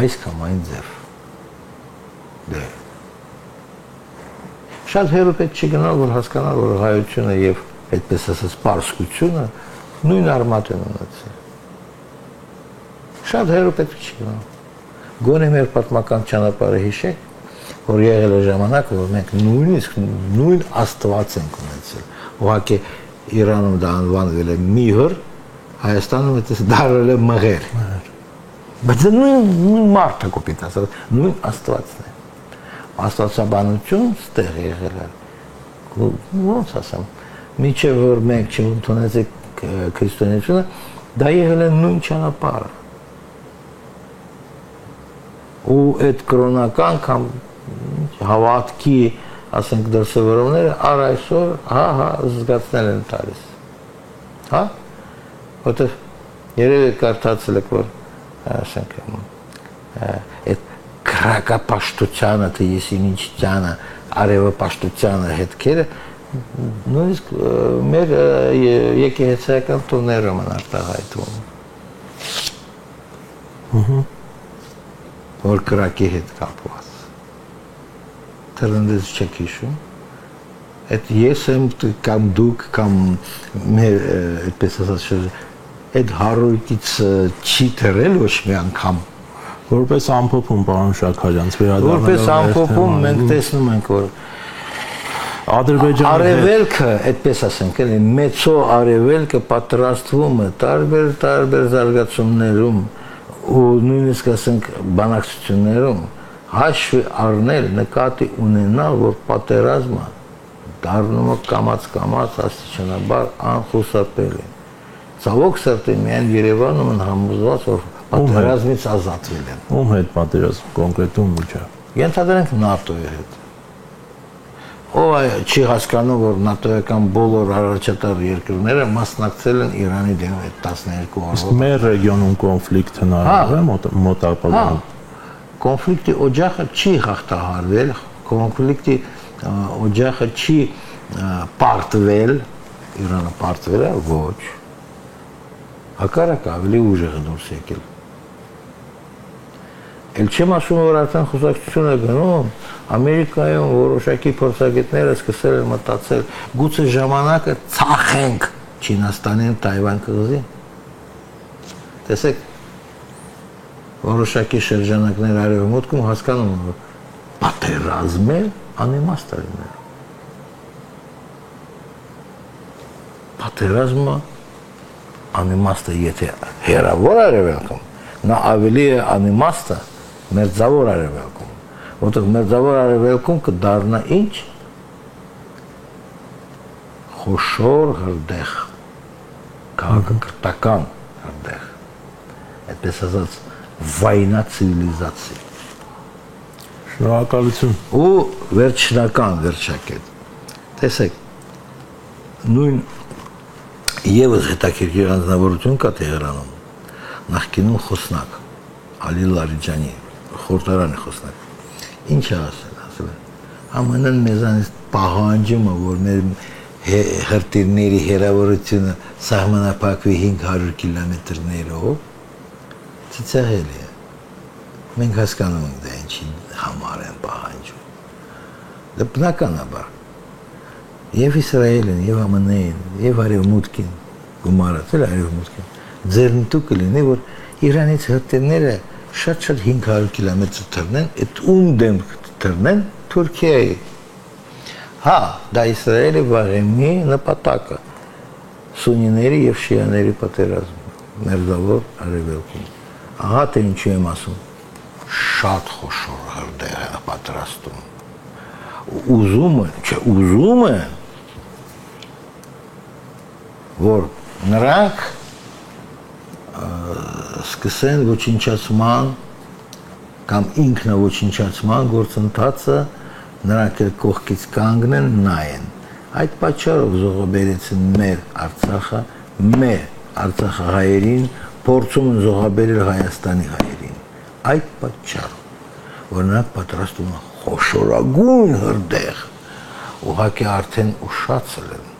այս կամ այն ձև։ Դե շատ հեռու պետք չի գնալ, որ հասկանալ, որ հայությունը եւ այդպես ասած պարսկությունը նույն արմատ են ունեցել։ Շատ հեռու պետք չի գնալ։ Գոնե մեր պատմական ճանապարհը հիշեք, որ եղել է ժամանակ, որ մենք նույնիսկ նույն Աստված ենք ունեցել։ Ուղղակի Իրանում դա անվանվել է միհր, Հայաստանում դա դարել է մղեր։ Բայց նույն մարդը կոպիտ ասած, նույն Աստվածն է։ Աստվածաբանություն ստեղ եղել է։ Ոնց ասեմ, միջև որ մենք չընդունեցինք քրիստոնեությունը, դա եղել է նույն ճանապարհը։ Ու այդ կրոնական կամ հավատքի, ասենք դրսևորումները առ այսօր զգացնել են տալիս։ Հա? Որտեղ երևի կարդացել եք, որ ասենք այդ քրակապաշտությանը, թե եսին ինչ ճանը, արևապաշտությանը հետքերը նույնիսկ մեր եկեղեցիական տոներում են արտահայտվում։ Որ կրակի հետ կապված։ Թրնդես չեք հիշում։ Այդ ես եմ կամ դուք կամ մեր այդպես ասած այդ հարույթից չի թռել ոչ մի անգամ։ Որպես ամփոփում, պարոն Շաքարյանց վերադառնալով որպես ամփոփում մենք տեսնում ենք, որ Ադրբեջանը արևելքը, այդպես ասենք, էլի մեծո արևելքը պատրաստվում է տարբեր զարգացումներում ու նույնիսկ ասենք բանակցություններում հաշվի առնել, նկատի ունենալ, որ պատերազմը դառնում է կամաց աստիճանաբար անխուսափելի։ Ցավոք սրտի միայն Երևանում են համոզված, որ պատերազմից ազատվել են։ Ում հետ պատերազմ կոնկրետ ում միջա։ Ենթադրենք ՆԱՏՕ-ի հետ։ Ով չի հասկանում, որ ՆԱՏՕ-ական բոլոր առաջատար երկրները մասնակցել են Իրանի դեմ 12 օրվա։ Մեր ռեգիոնում կոնֆլիկտ հնարավոր է մոտ ապագայում։ Կոնֆլիկտի օջախը չի հաղթահարվել, կոնֆլիկտի օջախը չի պարտվել, Իրանը պարտվել է ոչ։ Հակառակ ավելի ուժեղ է դուրս եկել։ Էլ չեմ ասում, որ արդեն խոսակցություն է գնում, Ամերիկայում որոշակի փորձագետները սկսել են մտածել, գուցե ժամանակը ծախենք Չինաստանին, Թայվան կղզին։ Տեսեք, որոշակի շրջանակներ արևմուտքում հասկանում են, որ պատերազմը անիմաստ է լինել։ Պատերազմը անիմաստ է, եթե հեռավոր արևելքում, նա ավելի է անիմաստ է մերձավոր արևելքում, որտեղ մերձավոր արևելքում կդառնա ինչ? Խոշոր հրդեհ, քաղաքակրթական հրդեհ, այդպես ասած վայնա ցիվիլիզացիա։ Շնորհակալություն։ Ու վերջնական վերջակետ։ Տեսեք, նույն եւս հետաքրքիր անձնավորություն կա Տեհրանում, նախկինում խոսնակ Ալի Լարիջանի խորհրդարանի խոսնակ։ Ինչ է ասել, ԱՄՆ-ն մեզանից պահանջում է, որ մեր հրթիռների հեռավորությունը սահմանափակվի 500 կիլոմետրներով, ծիծաղելի է։ Մենք հասկանում ենք դա ինչի համար են պահանջում։ Դա բնականաբար եւ Իսրայելին, եւ ԱՄՆ-ին, եւ Արևմուտքին գումարած էլ Արևմուտքին ձեռնտու կլինի, որ Իրանից հրթիռները շատ 500 կիլոմետր թռնեն, այդ ում դեմ թռնեն Թուրքիայի։ Հա, դա Իսրայելի վաղեմի նպատակը, սունիների եւ շիաների պատերազմը, մերձավոր արևելքում։ Ահա թե ինչու եմ ասում, շատ խոշոր հրդեհ է պատրաստում։ Ուզում են, որ նրանք սկսեն ոչնչացման կամ ինքնաոչնչացման գործընթացը, նրանք կողքից կանգնեն, նայեն։ Այդ պատճառով զոհաբերեցին մեր Արցախը, մեր արցախահայերին, փորձում են զոհաբերել Հայաստանի հայերին։ Այդ պատճառով, որ նրանք պատրաստում են խոշորագույն հրդեհ, ուղղակի արդեն ուշացել են։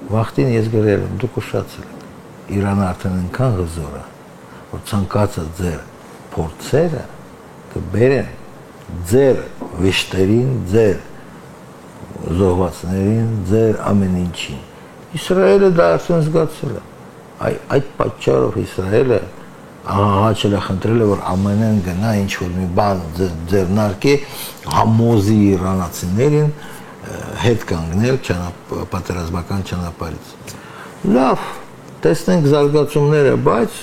Վախտին ես գրել եմ, դուք ուշացել եք։ Իրանը արդեն այնքան հզոր է, որ ցանկացած ձեր փորձերը կբերեն ձեր վիշտերին, ձեր զոհվածներին, ձեր ամեն ինչին։ Իսրայելը դա արդեն զգացել է։ Այդ պատճառով Իսրայելը ահաչել է խնդրել է, որ ԱՄՆ-ն գնա ինչ-որ մի բան ձեռնարկի, համոզի իրանացիներին հետ կանգնել պատերազմական ճանապարհից։ Լավ, տեսնենք զարգացումները, բայց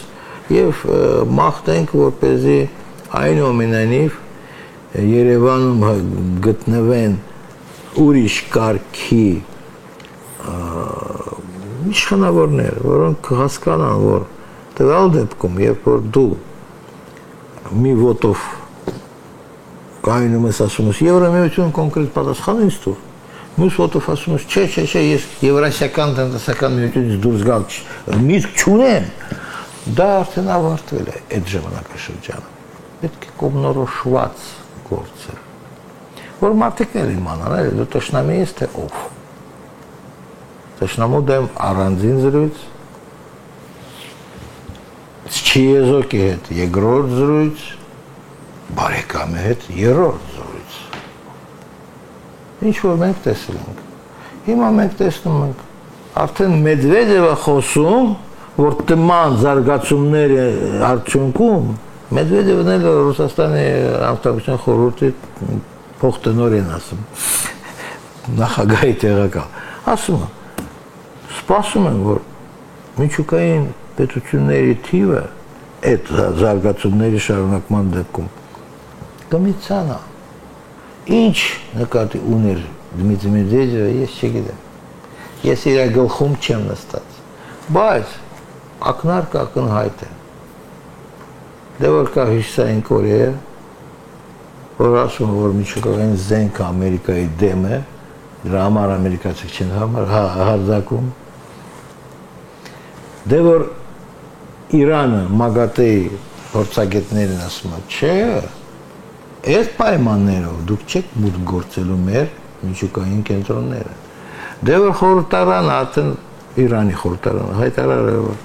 եւ մաղթենք, որպեսզի այնուամենայնիվ Երևանում գտնվեն ուրիշ կարգի իշխանավորներ, որոնք հասկանան, որ տվյալ դեպքում, երբ որ դու մի ոտով կայնում ես ասում ես Եվրամիություն կոնկրետ պատասխան ինձ տուր, մյուս ոտով ասում ես չէ, ես Եվրասիական տնտեսական միությունից դուրս գալ միտք չունեմ, դա արդեն ավարտվել է այդ ժամանակաշրջանը։ Պետք է կողմնորոշված գործել, որ մարդիկ իմանան, դու տշնամի ես, թե ով։ Տշնամու դեմ առանձին զրույց, չիեզոկի հետ երկրորդ զրույց, բարեկամի հետ երրորդ զրույց։ Ինչ որ մենք տեսել ենք։ Հիմա մենք տեսնում ենք, արդեն Մեդվեդևը խոսում, որ տման զարգացումների արդյունքում Մեդվեդևն էլ Ռուսաստանի անվտանգության խորհրդի փոխտնօրեն ասում, նախագահի տեղակալ, ասում է, սպասում են, որ միջուկային պետությունների թիվը այդ զարգացումների շարունակման դեպքում կմիցանա։ Ինչ նկատի ուներ Դմիտրի Մեդվեդևը, ես չգիտեմ։ Ես իր գլխում չեմ նստած, բայց ակնարկը ակնհայտ է։ Դե որ կա Հյուսիսային Կորեա, որ ասում է, որ միջուկային զենքը Ամերիկայի դեմ է, դրա համար ամերիկացիք չեն հարձակում։ Դե որ Իրանը մագատեի փորձագետներն ասում են, չէ, այդ պայմաններով դուք չեք մուտք գործելու մեր միջուկային կենտրոնները։ Դե որ խորհրդարանը, արդեն Իրանի խորհրդարանը հայտարարել է, որ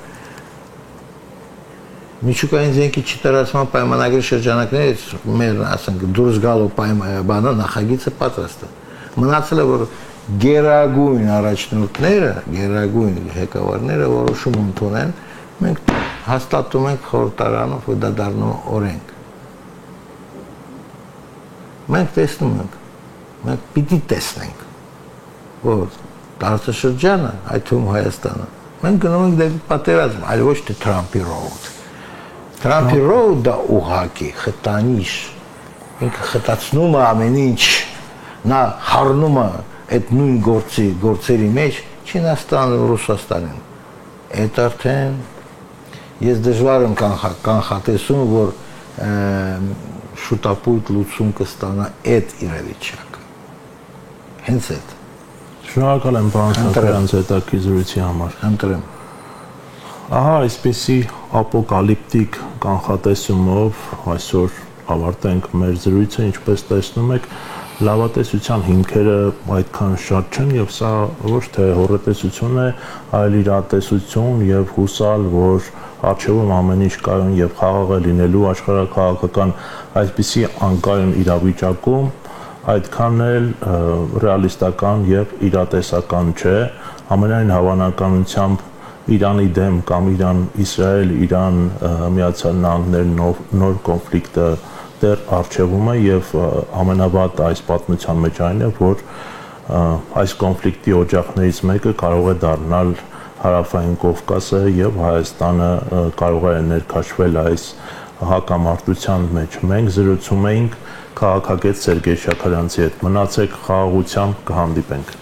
միջուկային զենքի չտարածման պայմանագրի շրջանակներից մեր, ասենք, դուրս գալու բանը նախագիծը պատրաստ է։ Մնացել է, որ գերագույն առաջնորդները, գերագույն ղեկավարները որոշում ընդունեն, մենք հաստատում ենք խորհրդարանով, որ դա դառնում է օրենք։ Մենք տեսնում ենք, մենք պիտի տեսնենք, որ տարածաշրջանը, այդ թվում Հայաստանը, մենք գնում ենք դեպի պատերազմ, այլ ոչ թե Թրամփի ռոուդ։ Թրամփի ռոուդը ուղղակի խտանիշ, ինքը խտացնում է ամեն ինչ, նա խառնում է այդ նույն գործերի մեջ Չինաստանը, Ռուսաստանին։ Այդ արդեն ես դժվար եմ կանխատեսում, որ շուտապույտ լուծում կստանա այդ իրավիճակը։ Հենց այդ։ Շնորհակալ եմ պարոն Սարգսյանց հետաքրքրության համար։ Ընտրեմ։ Ահա այսպիսի ապոկալիպտիկ կանխատեսումով այսօր ավարտենք մեր զրույցը, ինչպես տեսնում եք, լավատեսության հիմքերը այդքան շատ չեն եւ սա ոչ թե հոռետեսություն է, այլ իրատեսություն եւ հուսալ, որ արժեվում ամեն ինչ կայուն եւ խաղաղ է լինելու աշխարհակաղակական այսպիսի անկայուն իրավիճակում այդքան էլ ռեալիստական եւ իրատեսական չէ, ամենայն հավանականությամբ Իրանի դեմ կամ Իրան-Իսրայել, Իրան-Միացյալ Նահանգներ նոր կոնֆլիկտը դեռ առջևում է եւ ամենավատը այս պատմության մեջ այն է, որ այս կոնֆլիկտի օջախներից մեկը կարող է դառնալ Հարավային Կովկասը եւ Հայաստանը կարող է ներքաշվել այս հակամարտության մեջ։ Մենք զրուցում էինք քաղաքագետ Սերգեյ Շաքարյանցի հետ։ Մնացեք խաղաղությամբ, կհանդիպենք։